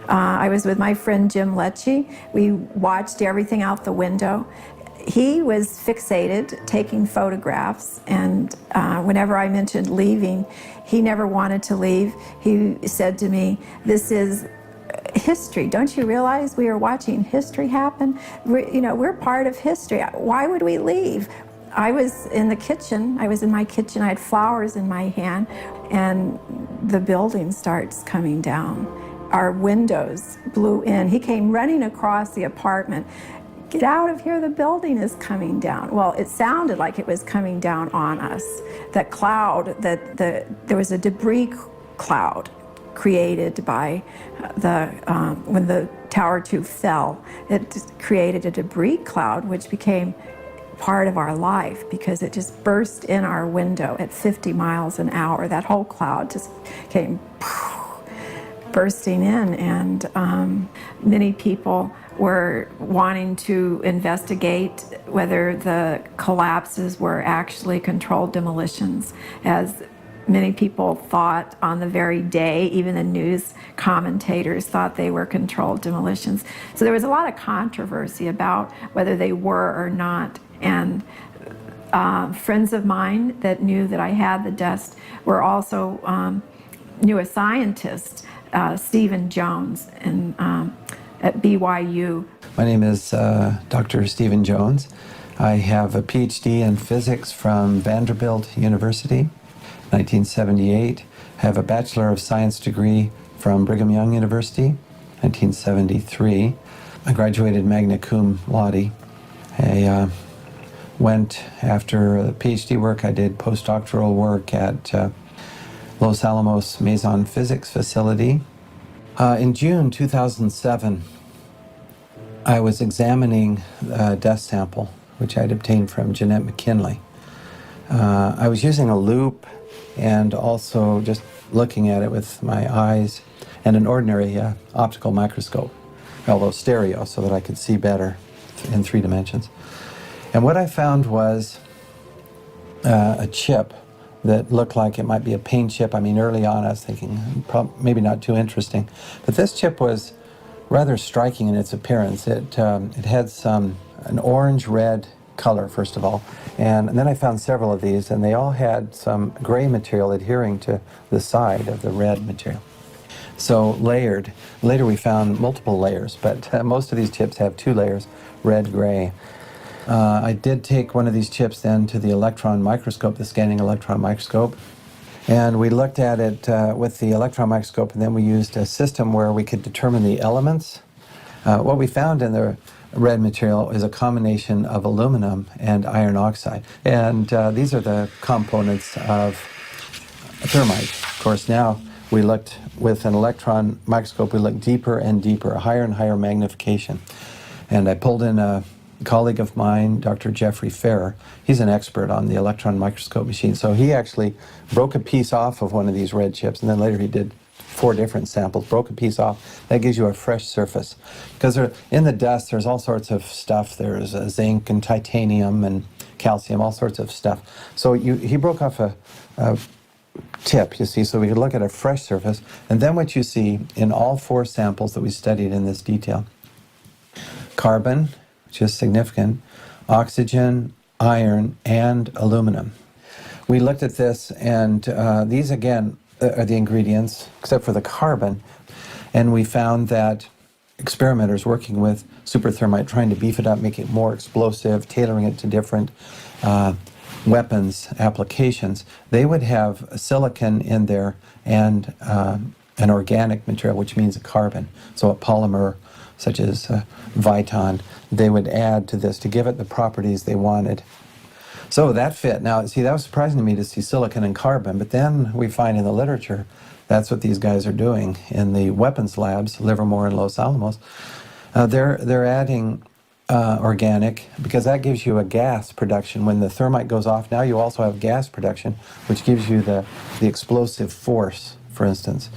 I was with my friend Jim Lecce. We watched everything out the window. He was fixated taking photographs, and whenever I mentioned leaving, he never wanted to leave. He said to me, "This is history. Don't you realize we are watching history happen? We're part of history. Why would we leave?" I was in the kitchen. I was in my kitchen. I had flowers in my hand, and the building starts coming down. Our windows blew in. He came running across the apartment. "Get out of here, the building is coming down." Well, it sounded like it was coming down on us. That cloud, there was a debris cloud created by when the Tower 2 fell. It created a debris cloud, which became part of our life because it just burst in our window at 50 miles an hour. That whole cloud just came bursting in, and many people were wanting to investigate whether the collapses were actually controlled demolitions, as many people thought on the very day. Even the news commentators thought they were controlled demolitions. So there was a lot of controversy about whether they were or not. And friends of mine that knew that I had the dust were also knew a scientist, Stephen Jones, at BYU. My name is Dr. Stephen Jones. I have a PhD in physics from Vanderbilt University, 1978. I have a Bachelor of Science degree from Brigham Young University, 1973. I graduated magna cum laude. I went after the PhD work. I did postdoctoral work at Los Alamos Maison Physics Facility. In June 2007, I was examining a dust sample, which I'd obtained from Jeanette McKinley. I was using a loupe and also just looking at it with my eyes and an ordinary optical microscope, although stereo, so that I could see better in 3 dimensions. And what I found was a chip that looked like it might be a paint chip. I mean, early on I was thinking maybe not too interesting, but this chip was rather striking in its appearance. It had an orange-red color, first of all, and then I found several of these, and they all had some gray material adhering to the side of the red material. So layered. Later we found multiple layers, but most of these chips have 2 layers, red, gray. I did take one of these chips then to the electron microscope, the scanning electron microscope, and we looked at it with the electron microscope, and then we used a system where we could determine the elements. What we found in the red material is a combination of aluminum and iron oxide, and these are the components of thermite. Of course, now we looked with an electron microscope, we looked deeper and deeper, higher and higher magnification, and I pulled in a colleague of mine, Dr. Jeffrey Ferrer. He's an expert on the electron microscope machine. So he actually broke a piece off of one of these red chips, and then later he did 4 different samples, broke a piece off. That gives you a fresh surface. Because in the dust, there's all sorts of stuff. There's zinc and titanium and calcium, all sorts of stuff. So he broke off a tip, you see, so we could look at a fresh surface. And then what you see in all 4 samples that we studied in this detail: carbon, which is significant, oxygen, iron, and aluminum. We looked at this, and these again are the ingredients, except for the carbon, and we found that experimenters working with superthermite, trying to beef it up, make it more explosive, tailoring it to different weapons applications, they would have silicon in there and an organic material, which means a carbon, so a polymer such as Viton, they would add to this to give it the properties they wanted. So that fit. Now, see, that was surprising to me to see silicon and carbon, but then we find in the literature that's what these guys are doing in the weapons labs, Livermore and Los Alamos. They're adding organic, because that gives you a gas production. When the thermite goes off, now you also have gas production, which gives you the explosive force, for instance.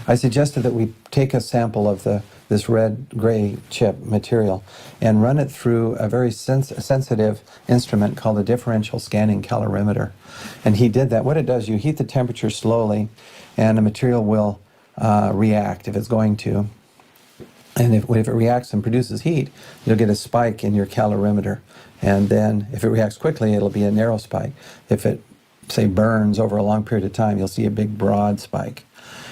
I suggested that we take a sample of this red-gray chip material and run it through a very sensitive instrument called a differential scanning calorimeter. And he did that. What it does, you heat the temperature slowly, and the material will react if it's going to. And if it reacts and produces heat, you'll get a spike in your calorimeter. And then if it reacts quickly, it'll be a narrow spike. If it, say, burns over a long period of time, you'll see a big broad spike.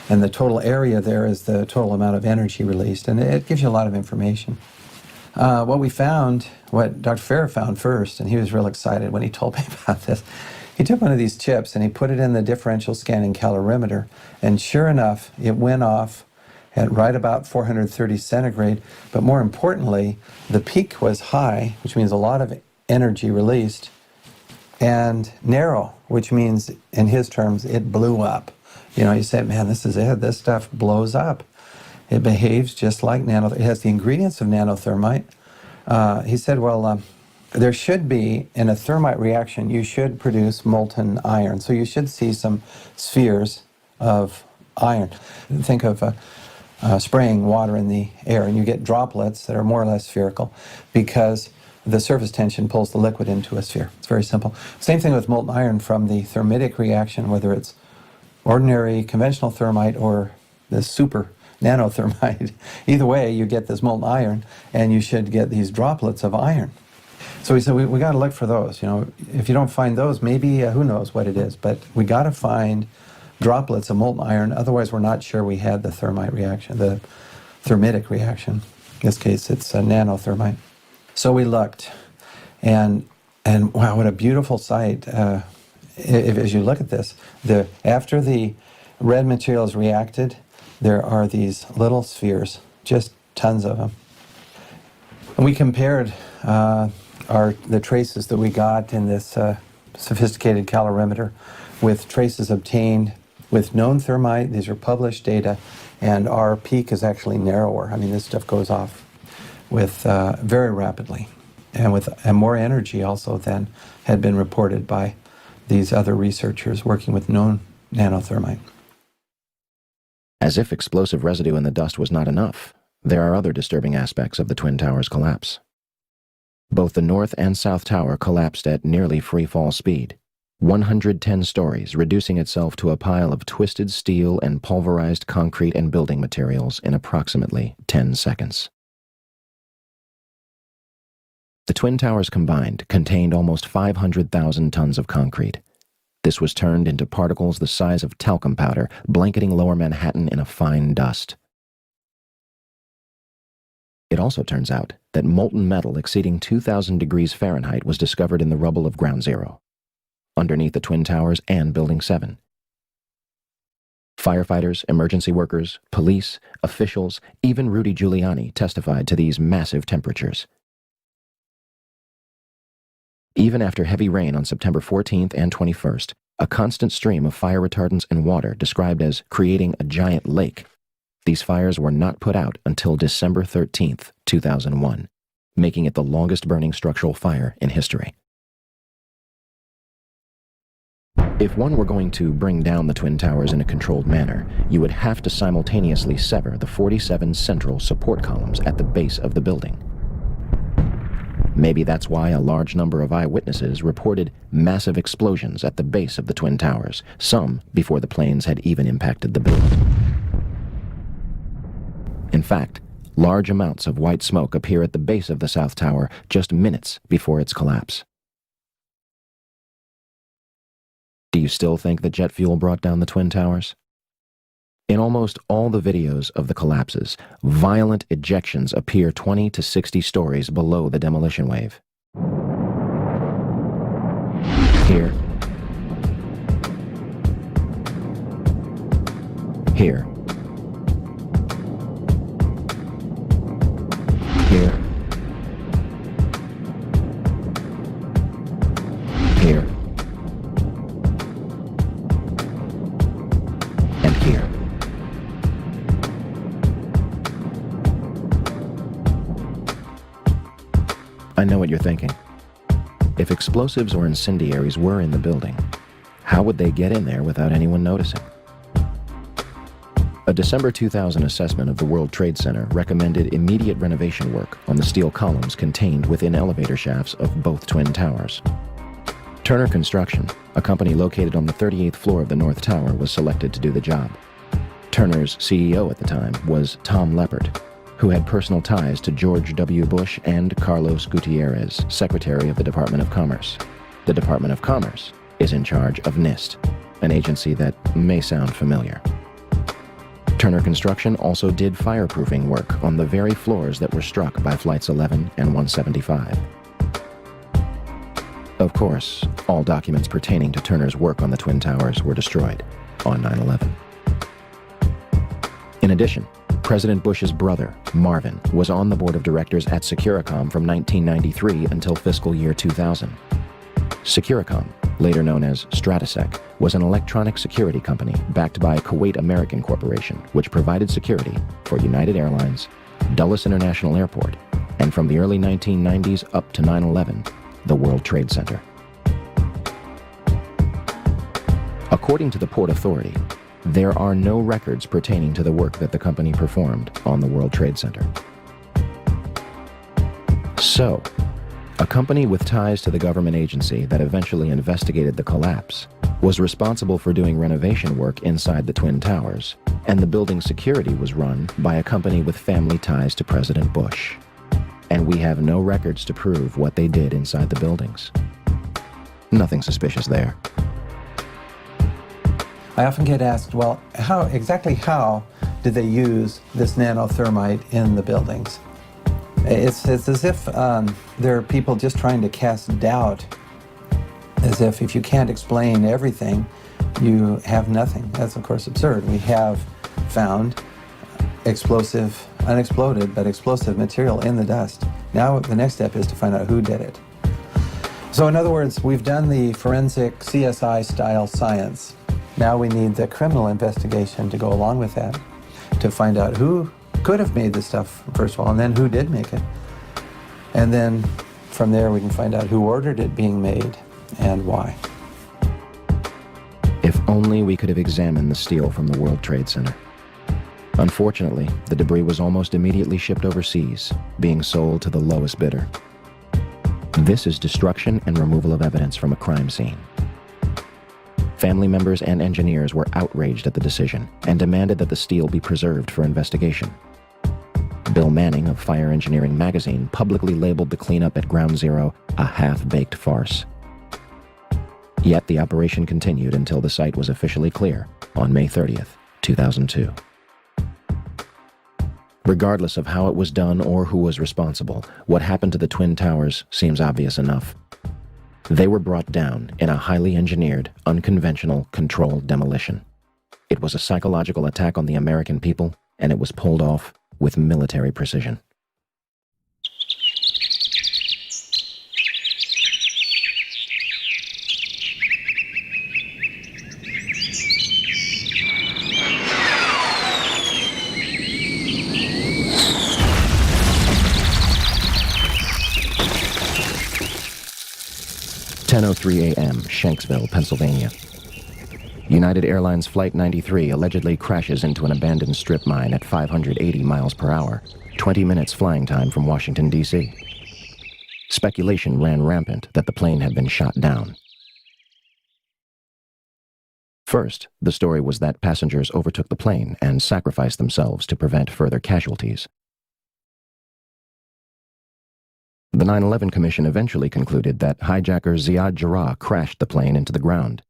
And the total area there is the total amount of energy released, and it gives you a lot of information. What we found, what Dr. Farrer found first, and he was real excited when he told me about this, he took one of these chips and he put it in the differential scanning calorimeter, and sure enough, it went off at right about 430 centigrade, but more importantly, the peak was high, which means a lot of energy released, and narrow, which means, in his terms, it blew up. You know, you say, man, this is it. This stuff blows up. It behaves just like it has the ingredients of nanothermite. He said, well, there should be, in a thermite reaction, you should produce molten iron. So you should see some spheres of iron. Think of spraying water in the air, and you get droplets that are more or less spherical because the surface tension pulls the liquid into a sphere. It's very simple. Same thing with molten iron from the thermitic reaction, whether it's ordinary conventional thermite or the super nanothermite. Either way, you get this molten iron, and you should get these droplets of iron. So we said we got to look for those. You know, if you don't find those, maybe who knows what it is. But we got to find droplets of molten iron. Otherwise, we're not sure we had the thermite reaction, the thermitic reaction. In this case, it's a nanothermite. So we looked, and wow, what a beautiful sight. As you look at this, after the red material is reacted, there are these little spheres, just tons of them. And we compared the traces that we got in this sophisticated calorimeter with traces obtained with known thermite. These are published data, and our peak is actually narrower. I mean, this stuff goes off with very rapidly, and more energy also than had been reported by these other researchers working with known nanothermite. As if explosive residue in the dust was not enough, there are other disturbing aspects of the Twin Towers' collapse. Both the North and South Tower collapsed at nearly free-fall speed, 110 stories, reducing itself to a pile of twisted steel and pulverized concrete and building materials in approximately 10 seconds. The Twin Towers combined contained almost 500,000 tons of concrete. This was turned into particles the size of talcum powder, blanketing lower Manhattan in a fine dust. It also turns out that molten metal exceeding 2,000 degrees Fahrenheit was discovered in the rubble of Ground Zero, underneath the Twin Towers and Building 7. Firefighters, emergency workers, police, officials, even Rudy Giuliani testified to these massive temperatures. Even after heavy rain on September 14th and 21st, a constant stream of fire retardants and water described as creating a giant lake, these fires were not put out until December 13th, 2001, making it the longest burning structural fire in history. If one were going to bring down the Twin Towers in a controlled manner, you would have to simultaneously sever the 47 central support columns at the base of the building. Maybe that's why a large number of eyewitnesses reported massive explosions at the base of the Twin Towers, some before the planes had even impacted the building. In fact, large amounts of white smoke appear at the base of the South Tower just minutes before its collapse. Do you still think that jet fuel brought down the Twin Towers? In almost all the videos of the collapses, violent ejections appear 20 to 60 stories below the demolition wave. Here. Here. Here. Here. And here. I know what you're thinking. If explosives or incendiaries were in the building, how would they get in there without anyone noticing? A December 2000 assessment of the World Trade Center recommended immediate renovation work on the steel columns contained within elevator shafts of both Twin Towers. Turner Construction, a company located on the 38th floor of the North Tower, was selected to do the job. Turner's CEO at the time was Tom Leppert, who had personal ties to George W. Bush and Carlos Gutierrez, Secretary of the Department of Commerce. The Department of Commerce is in charge of NIST, an agency that may sound familiar. Turner Construction also did fireproofing work on the very floors that were struck by Flights 11 and 175. Of course, all documents pertaining to Turner's work on the Twin Towers were destroyed on 9/11. In addition, President Bush's brother, Marvin, was on the board of directors at Securicom from 1993 until fiscal year 2000. Securicom, later known as Stratesec, was an electronic security company backed by Kuwait American Corporation, which provided security for United Airlines, Dulles International Airport, and from the early 1990s up to 9/11, the World Trade Center. According to the Port Authority, there are no records pertaining to the work that the company performed on the World Trade Center. So, a company with ties to the government agency that eventually investigated the collapse was responsible for doing renovation work inside the Twin Towers, and the building's security was run by a company with family ties to President Bush. And we have no records to prove what they did inside the buildings. Nothing suspicious there. I often get asked, well, how did they use this nanothermite in the buildings? It's as if there are people just trying to cast doubt, as if you can't explain everything, you have nothing. That's, of course, absurd. We have found explosive, unexploded, but explosive material in the dust. Now the next step is to find out who did it. So in other words, we've done the forensic CSI-style science. Now we need the criminal investigation to go along with that, to find out who could have made this stuff, first of all, and then who did make it. And then from there we can find out who ordered it being made and why. If only we could have examined the steel from the World Trade Center. Unfortunately, the debris was almost immediately shipped overseas, being sold to the lowest bidder. This is destruction and removal of evidence from a crime scene. Family members and engineers were outraged at the decision and demanded that the steel be preserved for investigation. Bill Manning of Fire Engineering magazine publicly labeled the cleanup at Ground Zero a half-baked farce. Yet the operation continued until the site was officially clear on May 30th, 2002. Regardless of how it was done or who was responsible, what happened to the Twin Towers seems obvious enough. They were brought down in a highly engineered, unconventional, controlled demolition. It was a psychological attack on the American people, and it was pulled off with military precision. "10:03 a.m., Shanksville, Pennsylvania. United Airlines Flight 93 allegedly crashes into an abandoned strip mine at 580 miles per hour, 20 minutes flying time from Washington, D.C. Speculation ran rampant that the plane had been shot down. First, the story was that passengers overtook the plane and sacrificed themselves to prevent further casualties. The 9/11 Commission eventually concluded that hijacker Ziad Jarrah crashed the plane into the ground.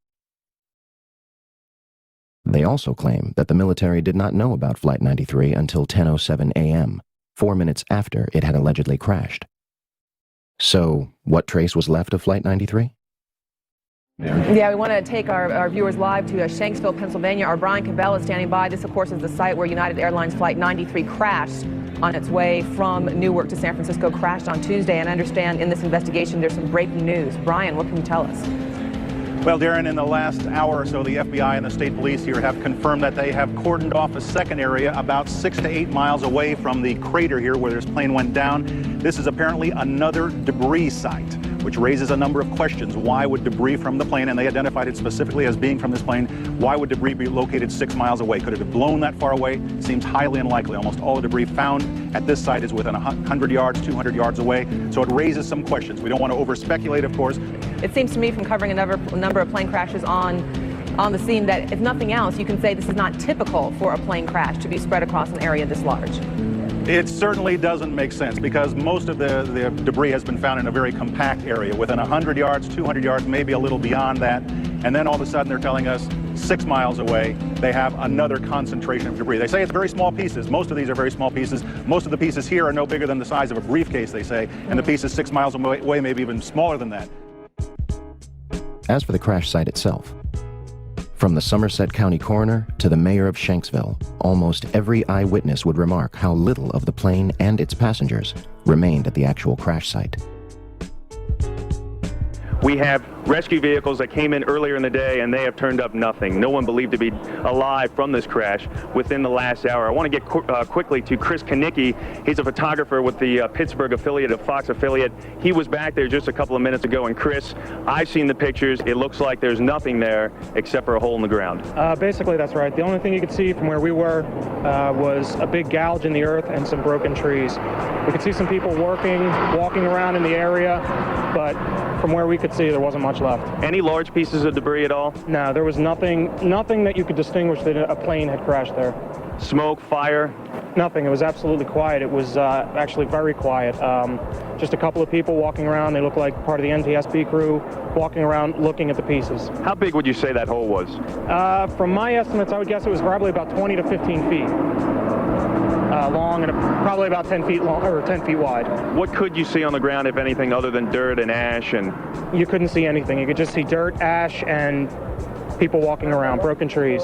They also claim that the military did not know about Flight 93 until 10:07 a.m., 4 minutes after it had allegedly crashed. So, what trace was left of Flight 93? Yeah, we want to take our viewers live to Shanksville, Pennsylvania. Our Brian Cabell is standing by. This, of course, is the site where United Airlines Flight 93 crashed on its way from Newark to San Francisco, crashed on Tuesday. And I understand in this investigation there's some breaking news. Brian, what can you tell us? Well, Darren, in the last hour or so, the FBI and the state police here have confirmed that they have cordoned off a second area about 6 to 8 miles away from the crater here where this plane went down. This is apparently another debris site, which raises a number of questions. Why would debris from the plane, and they identified it specifically as being from this plane, why would debris be located 6 miles away? Could it have blown that far away? Seems highly unlikely. Almost all the debris found at this site is within 100 yards, 200 yards away. So it raises some questions. We don't want to over-speculate, of course. It seems to me from covering a number of plane crashes on the scene that if nothing else, you can say this is not typical for a plane crash to be spread across an area this large. It certainly doesn't make sense because most of the debris has been found in a very compact area within 100 yards, 200 yards, maybe a little beyond that. And then all of a sudden they're telling us 6 miles away they have another concentration of debris. They say it's very small pieces. Most of these are very small pieces. Most of the pieces here are no bigger than the size of a briefcase, they say, and the pieces 6 miles away maybe even smaller than that. As for the crash site itself, from the Somerset County coroner to the mayor of Shanksville, almost every eyewitness would remark how little of the plane and its passengers remained at the actual crash site. We have rescue vehicles that came in earlier in the day and they have turned up nothing. No one believed to be alive from this crash within the last hour. I want to get quickly to Chris Kanicki. He's a photographer with the Pittsburgh affiliate of Fox affiliate. He was back there just a couple of minutes ago. And Chris, I've seen the pictures. It looks like there's nothing there except for a hole in the ground. Basically, that's right. The only thing you could see from where we were was a big gouge in the earth and some broken trees. We could see some people walking around in the area, but from where we could see, there wasn't much left. Any large pieces of debris at all? No, there was nothing that you could distinguish that a plane had crashed there. Smoke, fire? Nothing. It was absolutely quiet. It was actually very quiet. Just a couple of people walking around. They looked like part of the NTSB crew walking around looking at the pieces. How big would you say that hole was? From my estimates, I would guess it was probably about 20 to 15 feet. Long and probably about 10 feet long or 10 feet wide. What could you see on the ground, if anything, other than dirt and ash? And you couldn't see anything. You could just see dirt, ash, and people walking around, broken trees.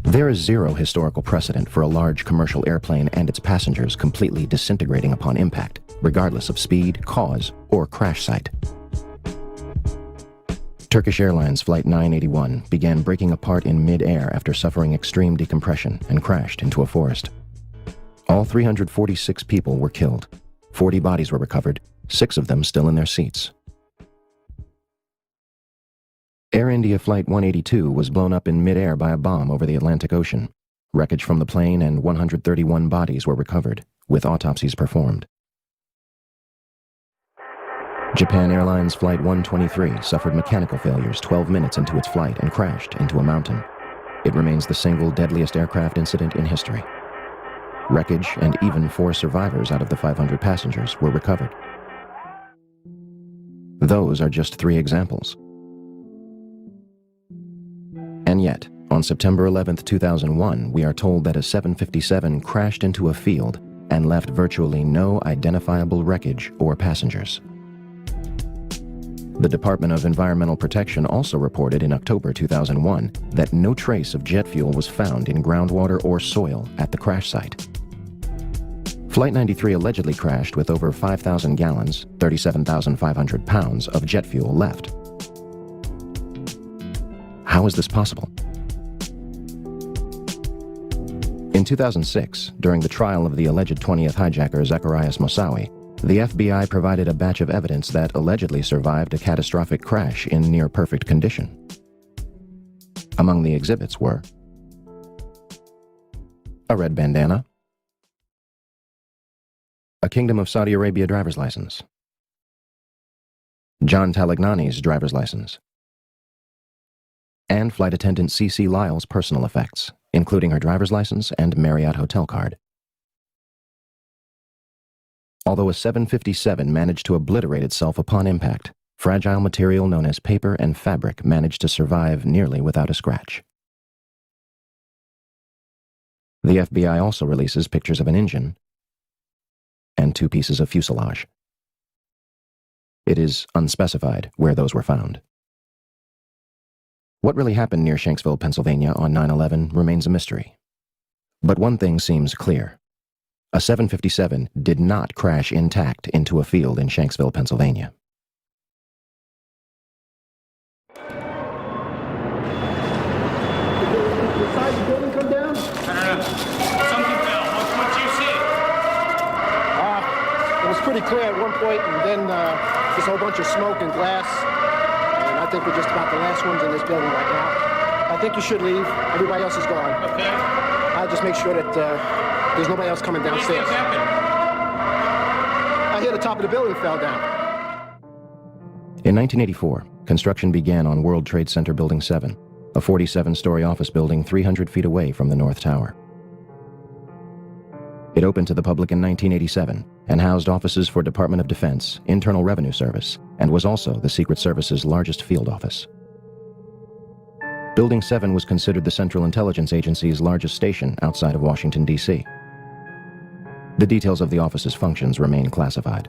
There is zero historical precedent for a large commercial airplane and its passengers completely disintegrating upon impact, regardless of speed, cause, or crash site. Turkish Airlines Flight 981 began breaking apart in mid-air after suffering extreme decompression and crashed into a forest. All 346 people were killed. 40 bodies were recovered, 6 of them still in their seats. Air India Flight 182 was blown up in mid-air by a bomb over the Atlantic Ocean. Wreckage from the plane and 131 bodies were recovered, with autopsies performed. Japan Airlines Flight 123 suffered mechanical failures 12 minutes into its flight and crashed into a mountain. It remains the single deadliest aircraft incident in history. Wreckage and even 4 survivors out of the 500 passengers were recovered. Those are just 3 examples. And yet, on September 11, 2001, we are told that a 757 crashed into a field and left virtually no identifiable wreckage or passengers. The Department of Environmental Protection also reported in October 2001 that no trace of jet fuel was found in groundwater or soil at the crash site. Flight 93 allegedly crashed with over 5,000 gallons, 37,500 pounds of jet fuel left. How is this possible? In 2006, during the trial of the alleged 20th hijacker Zacarias Moussaoui, the FBI provided a batch of evidence that allegedly survived a catastrophic crash in near-perfect condition. Among the exhibits were a red bandana, a Kingdom of Saudi Arabia driver's license, John Talagnani's driver's license, and flight attendant C.C. Lyle's personal effects, including her driver's license and Marriott hotel card. Although a 757 managed to obliterate itself upon impact, fragile material known as paper and fabric managed to survive nearly without a scratch. The FBI also releases pictures of an engine and 2 pieces of fuselage. It is unspecified where those were found. What really happened near Shanksville, Pennsylvania on 9/11 remains a mystery. But one thing seems clear. A 757 did not crash intact into a field in Shanksville, Pennsylvania. Inside the building come down? Something fell. What'd you see? It was pretty clear at one point, and then just a whole bunch of smoke and glass. And I think we're just about the last ones in this building right now. I think you should leave. Everybody else is gone. Okay. I'll just make sure that there's nobody else coming downstairs. What do you think happened? I hear the top of the building fell down. In 1984, construction began on World Trade Center Building 7, a 47-story office building 300 feet away from the North Tower. It opened to the public in 1987 and housed offices for Department of Defense, Internal Revenue Service, and was also the Secret Service's largest field office. Building 7 was considered the Central Intelligence Agency's largest station outside of Washington, D.C. The details of the office's functions remain classified.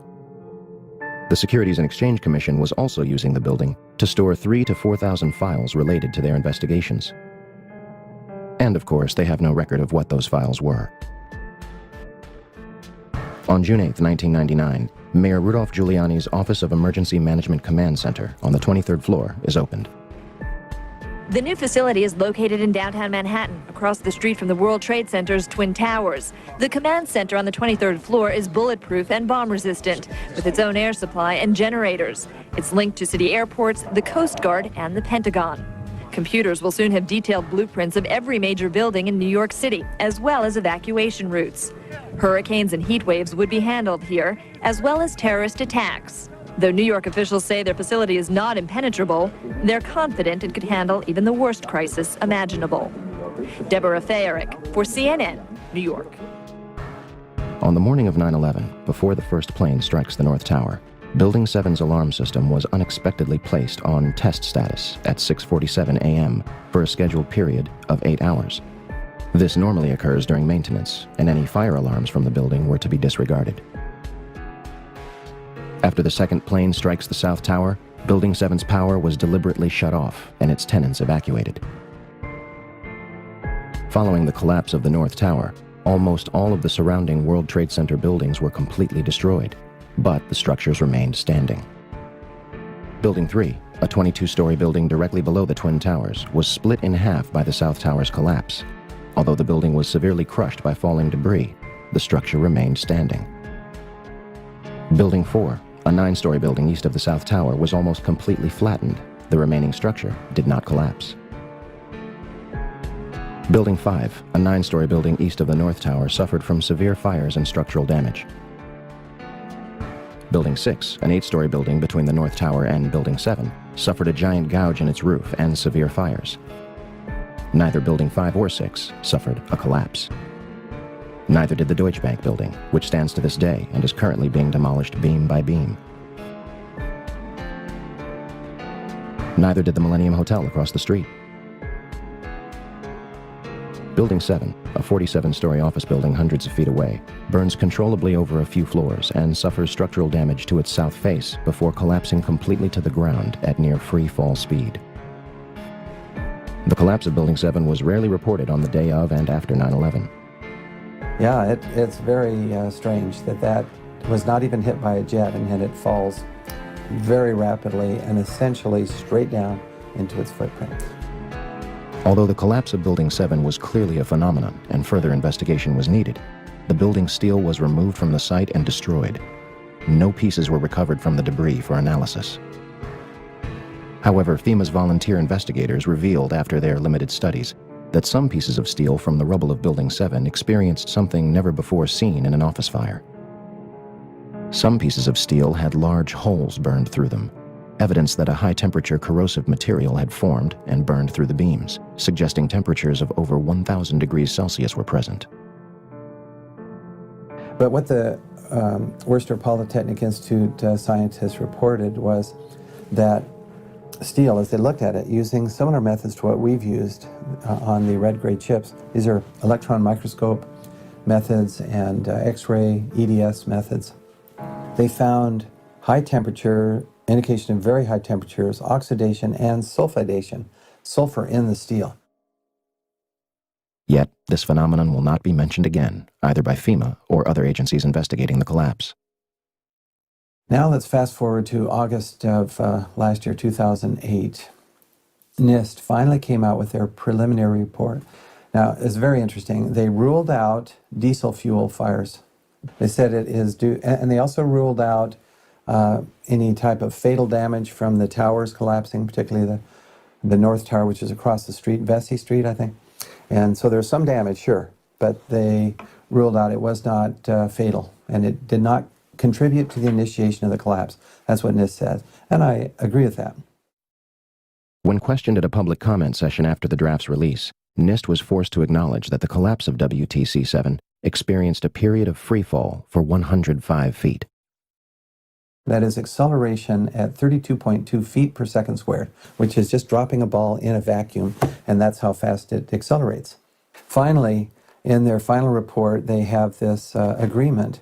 The Securities and Exchange Commission was also using the building to store 3,000 to 4,000 files related to their investigations. And of course, they have no record of what those files were. On June 8, 1999, Mayor Rudolph Giuliani's Office of Emergency Management Command Center on the 23rd floor is opened. The new facility is located in downtown Manhattan, across the street from the World Trade Center's Twin Towers. The command center on the 23rd floor is bulletproof and bomb-resistant, with its own air supply and generators. It's linked to city airports, the Coast Guard, and the Pentagon. Computers will soon have detailed blueprints of every major building in New York City, as well as evacuation routes. Hurricanes and heat waves would be handled here, as well as terrorist attacks. Though New York officials say their facility is not impenetrable, they're confident it could handle even the worst crisis imaginable. Deborah Fayerick for CNN, New York. On the morning of 9/11, before the first plane strikes the North Tower, Building 7's alarm system was unexpectedly placed on test status at 6:47 a.m. for a scheduled period of 8 hours. This normally occurs during maintenance, and any fire alarms from the building were to be disregarded. After the second plane strikes the South Tower, Building 7's power was deliberately shut off and its tenants evacuated. Following the collapse of the North Tower, almost all of the surrounding World Trade Center buildings were completely destroyed, but the structures remained standing. Building 3, a 22-story building directly below the Twin Towers, was split in half by the South Tower's collapse. Although the building was severely crushed by falling debris, the structure remained standing. Building 4, a 9-story building east of the South Tower, was almost completely flattened. The remaining structure did not collapse. Building 5, a 9-story building east of the North Tower, suffered from severe fires and structural damage. Building 6, an 8-story building between the North Tower and Building 7, suffered a giant gouge in its roof and severe fires. Neither Building 5 or 6 suffered a collapse. Neither did the Deutsche Bank building, which stands to this day and is currently being demolished beam by beam. Neither did the Millennium Hotel across the street. Building 7, a 47-story office building hundreds of feet away, burns controllably over a few floors and suffers structural damage to its south face before collapsing completely to the ground at near free fall speed. The collapse of Building 7 was rarely reported on the day of and after 9/11. Yeah, it's very strange that was not even hit by a jet, and yet it falls very rapidly and essentially straight down into its footprint. Although the collapse of Building 7 was clearly a phenomenon and further investigation was needed, the building's steel was removed from the site and destroyed. No pieces were recovered from the debris for analysis. However, FEMA's volunteer investigators revealed after their limited studies that some pieces of steel from the rubble of Building 7 experienced something never before seen in an office fire. Some pieces of steel had large holes burned through them, evidence that a high-temperature corrosive material had formed and burned through the beams, suggesting temperatures of over 1,000 degrees Celsius were present. But what the Worcester Polytechnic Institute scientists reported was that steel, as they looked at it, using similar methods to what we've used on the red-gray chips. These are electron microscope methods and X-ray EDS methods. They found high temperature, indication of very high temperatures, oxidation and sulfidation, sulfur in the steel. Yet, this phenomenon will not be mentioned again, either by FEMA or other agencies investigating the collapse. Now let's fast forward to August of last year, 2008. NIST finally came out with their preliminary report. Now, it's very interesting. They ruled out diesel fuel fires. They said it is due, and they also ruled out any type of fatal damage from the towers collapsing, particularly the North Tower, which is across the street, Vesey Street, I think. And so there's some damage, sure, but they ruled out it was not fatal, and it did not contribute to the initiation of the collapse. That's what NIST says, and I agree with that. When questioned at a public comment session after the draft's release, NIST was forced to acknowledge that the collapse of WTC-7 experienced a period of freefall for 105 feet. That is acceleration at 32.2 feet per second squared, which is just dropping a ball in a vacuum, and that's how fast it accelerates. Finally, in their final report, they have this agreement,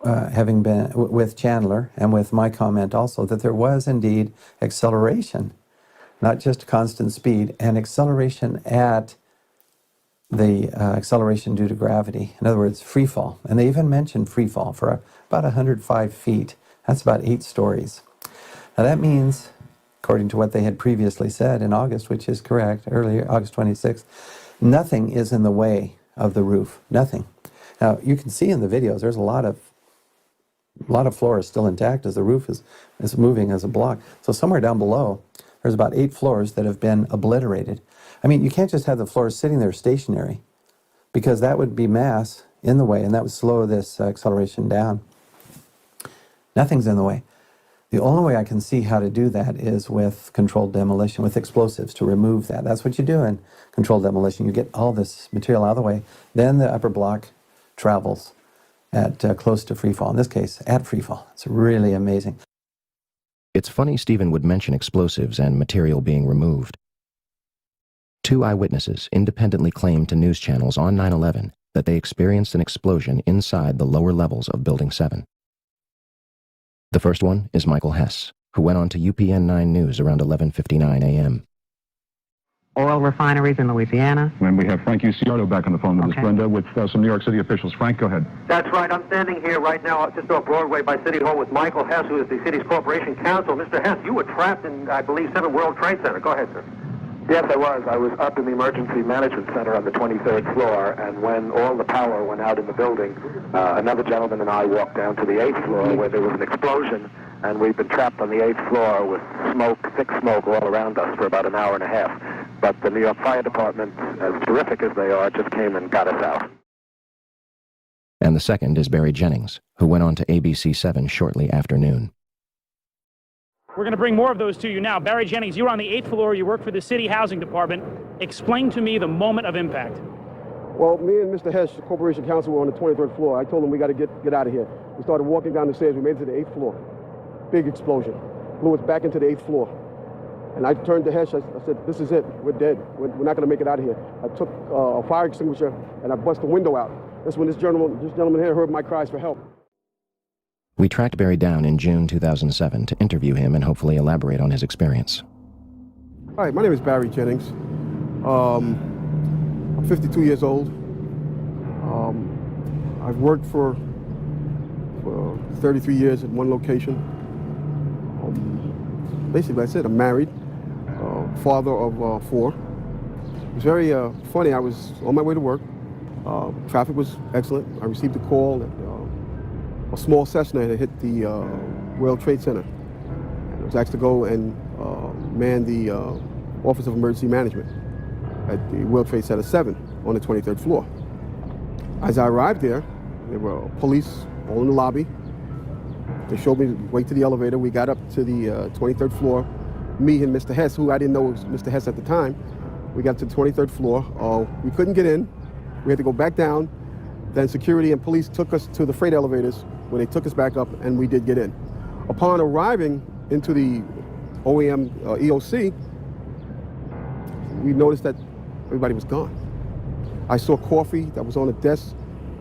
having been with Chandler and with my comment also, that there was indeed acceleration, not just constant speed, and acceleration at the acceleration due to gravity. In other words, free fall. And they even mentioned free fall for about 105 feet. That's about 8 stories. Now that means, according to what they had previously said in August, which is correct, earlier, August 26th, nothing is in the way of the roof. Nothing. Now you can see in the videos there's a lot of floor is still intact as the roof is moving as a block. So somewhere down below, there's about 8 floors that have been obliterated. I mean, you can't just have the floors sitting there stationary, because that would be mass in the way, and that would slow this acceleration down. Nothing's in the way. The only way I can see how to do that is with controlled demolition, with explosives, to remove that. That's what you do in controlled demolition. You get all this material out of the way, then the upper block travels at close to free fall. In this case, at free fall. It's really amazing. It's funny Stephen would mention explosives and material being removed. 2 eyewitnesses independently claimed to news channels on 9/11 that they experienced an explosion inside the lower levels of Building 7. The first one is Michael Hess, who went on to UPN 9 News around 11:59 a.m. Oil refineries in Louisiana. And we have Frank Uciardo back on the phone with us, Brenda, with some New York City officials. Frank, go ahead. That's right. I'm standing here right now just off Broadway by City Hall with Michael Hess, who is the city's corporation counsel. Mr. Hess, you were trapped in, I believe, 7 World Trade Center. Go ahead, sir. Yes, I was. I was up in the emergency management center on the 23rd floor, and when all the power went out in the building, another gentleman and I walked down to the 8th floor where there was an explosion, and we've been trapped on the 8th floor with smoke, thick smoke all around us for about an hour and a half. But the New York Fire Department, as terrific as they are, just came and got us out. And the second is Barry Jennings, who went on to ABC7 shortly after noon. We're going to bring more of those to you now. Barry Jennings, you're on the 8th floor. You work for the City Housing Department. Explain to me the moment of impact. Well, me and Mr. Hess, the corporation counsel, were on the 23rd floor. I told him we got to get out of here. We started walking down the stairs. We made it to the 8th floor. Big explosion. Blew us back into the 8th floor. And I turned to Hess. I said, this is it. We're dead. We're not going to make it out of here. I took a fire extinguisher and I bust the window out. That's when this gentleman here heard my cries for help. We tracked Barry down in June 2007 to interview him and hopefully elaborate on his experience. Hi, my name is Barry Jennings. I'm 52 years old. I've worked for 33 years at one location. Basically, I said I'm married, father of 4. It was very funny. I was on my way to work. Traffic was excellent. I received a call that a small Cessna had hit the World Trade Center. And I was asked to go and manned the Office of Emergency Management at the World Trade Center 7 on the 23rd floor. As I arrived there were police all in the lobby. They showed me the way to the elevator. We got up to the 23rd floor. Me and Mr. Hess, who I didn't know was Mr. Hess at the time, we got to the 23rd floor. We couldn't get in. We had to go back down. Then security and police took us to the freight elevators where they took us back up, and we did get in. Upon arriving into the OEM EOC, we noticed that everybody was gone. I saw coffee that was on the desk.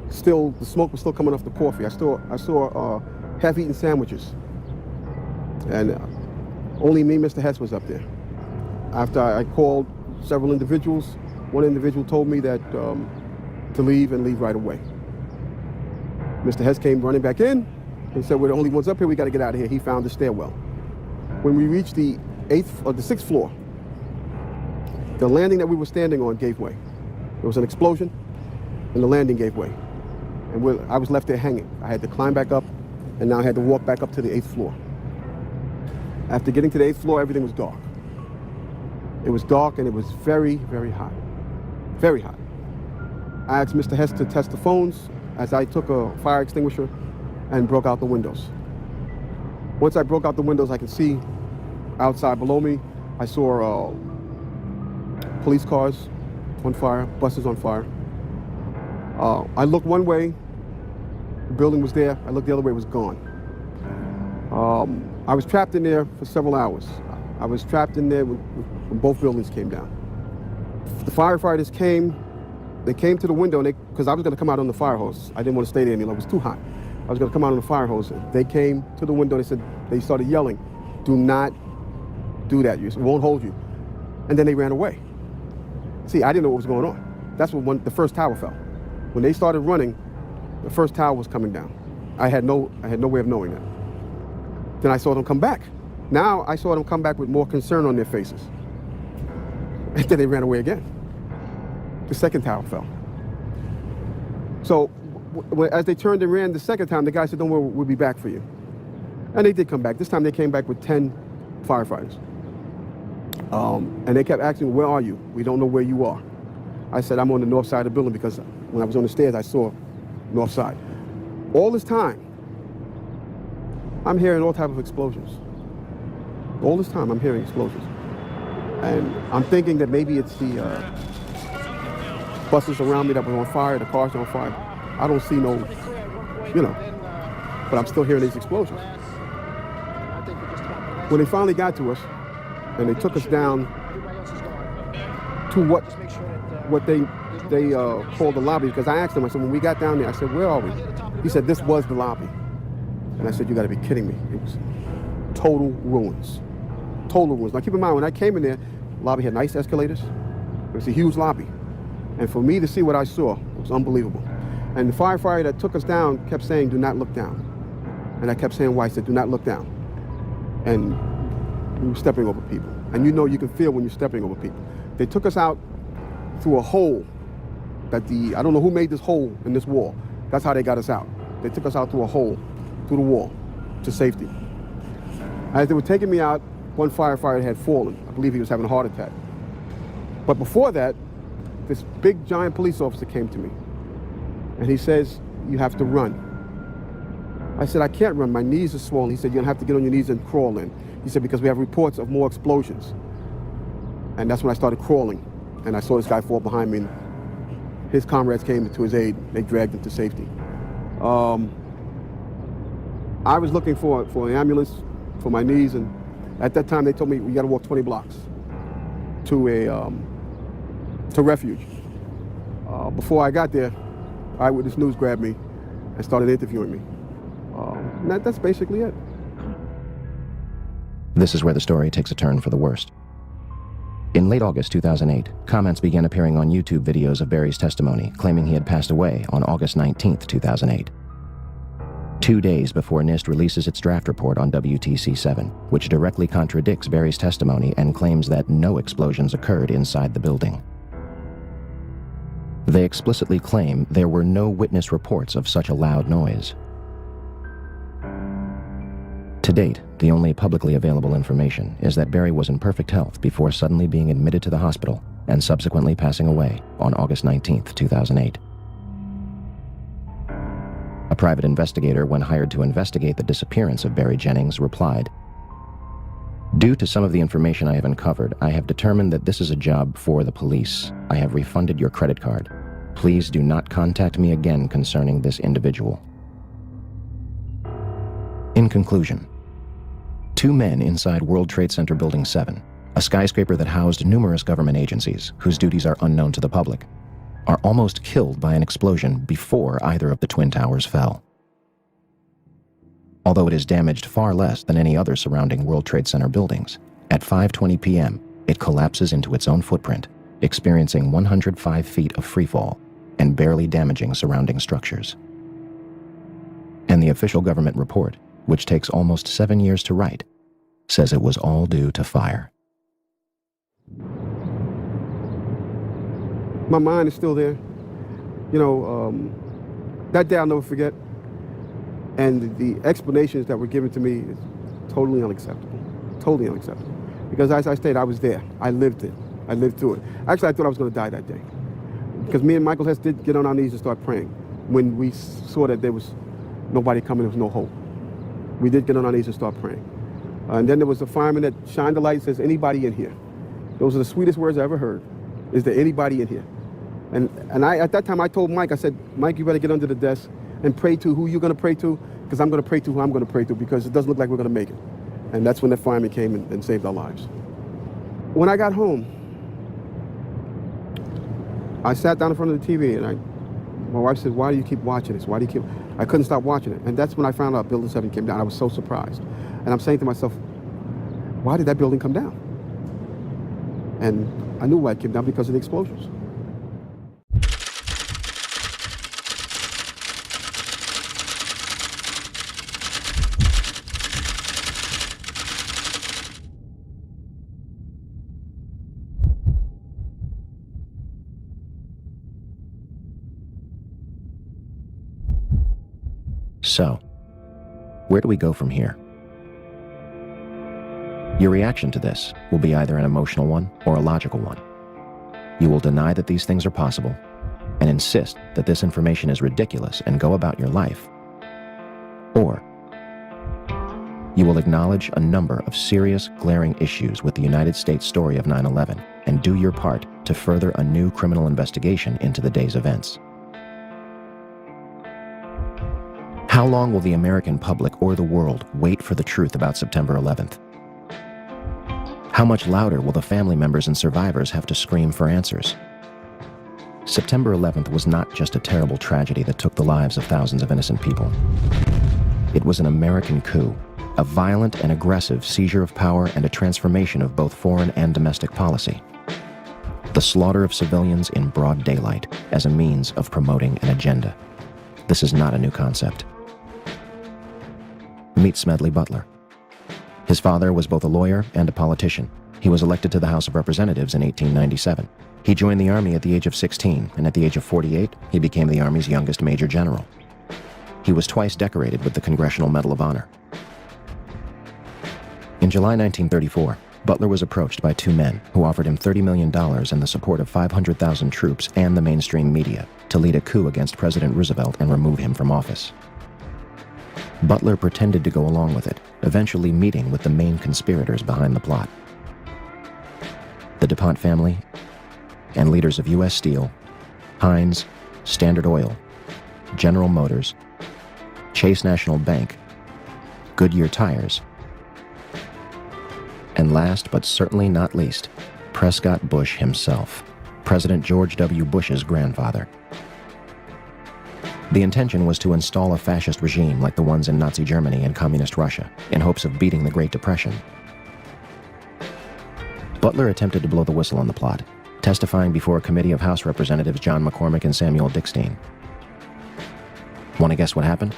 Still, the smoke was still coming off the coffee. I saw half-eaten sandwiches. And only me, Mr. Hess, was up there. After I called several individuals, one individual told me that to leave and leave right away. Mr. Hess came running back in and said, we're the only ones up here, we got to get out of here. He found the stairwell. When we reached the 6th floor, the landing that we were standing on gave way. There was an explosion and the landing gave way. And I was left there hanging. I had to climb back up, and now I had to walk back up to the 8th floor. After getting to the 8th floor, everything was dark. It was dark and it was very, very hot. Very hot. I asked Mr. Hess to test the phones as I took a fire extinguisher and broke out the windows. Once I broke out the windows, I could see outside below me. I saw police cars on fire, buses on fire. I looked one way, the building was there. I looked the other way, it was gone. I was trapped in there for several hours. I was trapped in there when both buildings came down. The firefighters came. They came to the window, because I was going to come out on the fire hose. I didn't want to stay there any longer. It was too hot. I was going to come out on the fire hose. They came to the window. They started yelling, do not do that. It won't hold you. And then they ran away. See, I didn't know what was going on. That's when the first tower fell. When they started running, the first tower was coming down. I had no way of knowing that. Then I saw them come back. Now I saw them come back with more concern on their faces. And then they ran away again. The second tower fell. So as they turned and ran the second time, the guy said, don't worry, we'll be back for you. And they did come back. This time they came back with 10 firefighters. And they kept asking, where are you? We don't know where you are. I said, I'm on the north side of the building, because when I was on the stairs, I saw north side. All this time, I'm hearing all types of explosions. All this time, I'm hearing explosions. And I'm thinking that maybe it's the buses around me that were on fire, the cars on fire. I don't see no, but I'm still hearing these explosions. When they finally got to us, and they took us down to what they called the lobby, because I asked them, I said, when we got down there, I said, where are we? He said, this was the lobby. And I said, you gotta be kidding me. It was total ruins. Total ruins. Now keep in mind, when I came in there, the lobby had nice escalators. It was a huge lobby. And for me to see what I saw, it was unbelievable. And the firefighter that took us down kept saying, do not look down. And I kept saying why. I said, do not look down. And we were stepping over people. And you can feel when you're stepping over people. They took us out through a hole that I don't know who made this hole in this wall. That's how they got us out. They took us out through a hole, through the wall, to safety. As they were taking me out, one firefighter had fallen. I believe he was having a heart attack. But before that, this big giant police officer came to me. And he says, you have to run. I said, I can't run, my knees are swollen. He said, you're gonna have to get on your knees and crawl in. He said, because we have reports of more explosions. And that's when I started crawling. And I saw this guy fall behind me. And his comrades came to his aid. They dragged him to safety. I was looking for an ambulance for my knees, and at that time they told me we got to walk 20 blocks to refuge. Before I got there, Eyewitness News grabbed me and started interviewing me. And that's basically it. This is where the story takes a turn for the worst. In late August 2008, comments began appearing on YouTube videos of Barry's testimony, claiming he had passed away on August 19, 2008. 2 days before NIST releases its draft report on WTC-7, which directly contradicts Barry's testimony and claims that no explosions occurred inside the building. They explicitly claim there were no witness reports of such a loud noise. To date, the only publicly available information is that Barry was in perfect health before suddenly being admitted to the hospital and subsequently passing away on August 19, 2008. A private investigator, when hired to investigate the disappearance of Barry Jennings, replied, "Due to some of the information I have uncovered, I have determined that this is a job for the police. I have refunded your credit card. Please do not contact me again concerning this individual." In conclusion, two men inside World Trade Center Building 7, a skyscraper that housed numerous government agencies whose duties are unknown to the public, are almost killed by an explosion before either of the Twin Towers fell. Although it is damaged far less than any other surrounding World Trade Center buildings, at 5:20 p.m., it collapses into its own footprint, experiencing 105 feet of freefall and barely damaging surrounding structures. And the official government report, which takes almost 7 years to write, says it was all due to fire. My mind is still there. You know, that day I'll never forget. And the explanations that were given to me is totally unacceptable. Totally unacceptable. Because as I stated, I was there. I lived it. I lived through it. Actually, I thought I was going to die that day. Because me and Michael Hess did get on our knees and start praying when we saw that there was nobody coming, there was no hope. We did get on our knees and start praying. And then there was a fireman that shined the light and says, "Anybody in here?" Those are the sweetest words I ever heard. Is there anybody in here? And I, at that time, I told Mike, I said, "Mike, you better get under the desk and pray to who you're going to pray to, because I'm going to pray to who I'm going to pray to, because it doesn't look like we're going to make it." And that's when the fireman came and saved our lives. When I got home, I sat down in front of the TV, and my wife said, "Why do you keep watching this? Why do you keep?" I couldn't stop watching it. And that's when I found out Building 7 came down. I was so surprised. And I'm saying to myself, why did that building come down? And I knew why it came down, because of the explosions. So, where do we go from here? Your reaction to this will be either an emotional one or a logical one. You will deny that these things are possible and insist that this information is ridiculous and go about your life. Or you will acknowledge a number of serious, glaring issues with the United States story of 9/11 and do your part to further a new criminal investigation into the day's events. How long will the American public or the world wait for the truth about September 11th? How much louder will the family members and survivors have to scream for answers? September 11th was not just a terrible tragedy that took the lives of thousands of innocent people. It was an American coup, a violent and aggressive seizure of power and a transformation of both foreign and domestic policy. The slaughter of civilians in broad daylight as a means of promoting an agenda. This is not a new concept. Meet Smedley Butler. His father was both a lawyer and a politician. He was elected to the House of Representatives in 1897. He joined the Army at the age of 16, and at the age of 48, he became the Army's youngest Major General. He was twice decorated with the Congressional Medal of Honor. In July 1934, Butler was approached by two men who offered him $30 million and the support of 500,000 troops and the mainstream media to lead a coup against President Roosevelt and remove him from office. Butler pretended to go along with it, eventually meeting with the main conspirators behind the plot. The DuPont family and leaders of U.S. Steel, Heinz, Standard Oil, General Motors, Chase National Bank, Goodyear Tires, and last but certainly not least, Prescott Bush himself, President George W. Bush's grandfather. The intention was to install a fascist regime like the ones in Nazi Germany and Communist Russia, in hopes of beating the Great Depression. Butler attempted to blow the whistle on the plot, testifying before a committee of House Representatives John McCormick and Samuel Dickstein. Want to guess what happened?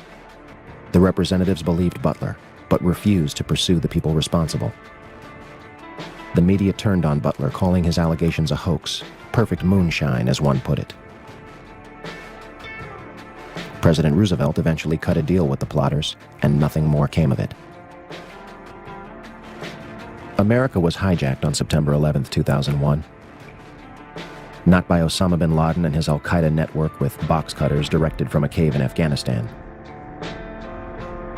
The representatives believed Butler, but refused to pursue the people responsible. The media turned on Butler, calling his allegations a hoax, perfect moonshine, as one put it. President Roosevelt eventually cut a deal with the plotters, and nothing more came of it. America was hijacked on September 11, 2001. Not by Osama bin Laden and his al-Qaeda network with box cutters directed from a cave in Afghanistan,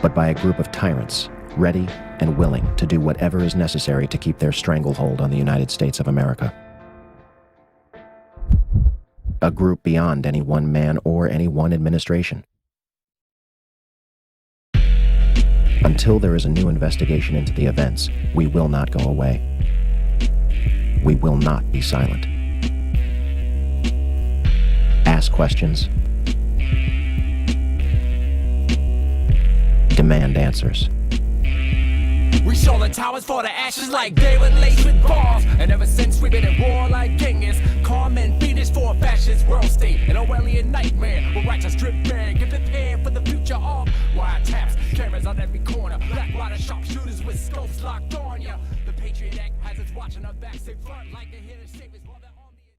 but by a group of tyrants ready and willing to do whatever is necessary to keep their stranglehold on the United States of America. A group beyond any one man or any one administration. Until there is a new investigation into the events, we will not go away. We will not be silent. Ask questions. Demand answers. We show the towers for the ashes like they were laced with bombs. And ever since we've been at war like Genghis, calm and fiendish for a fascist world state. An Orwellian nightmare where righteous drip bare. Get prepared for the future of wiretaps, cameras on every corner, black water sharpshooters with scopes locked on ya. The Patriot Act has its watching our backs. They front like a hidden saviors.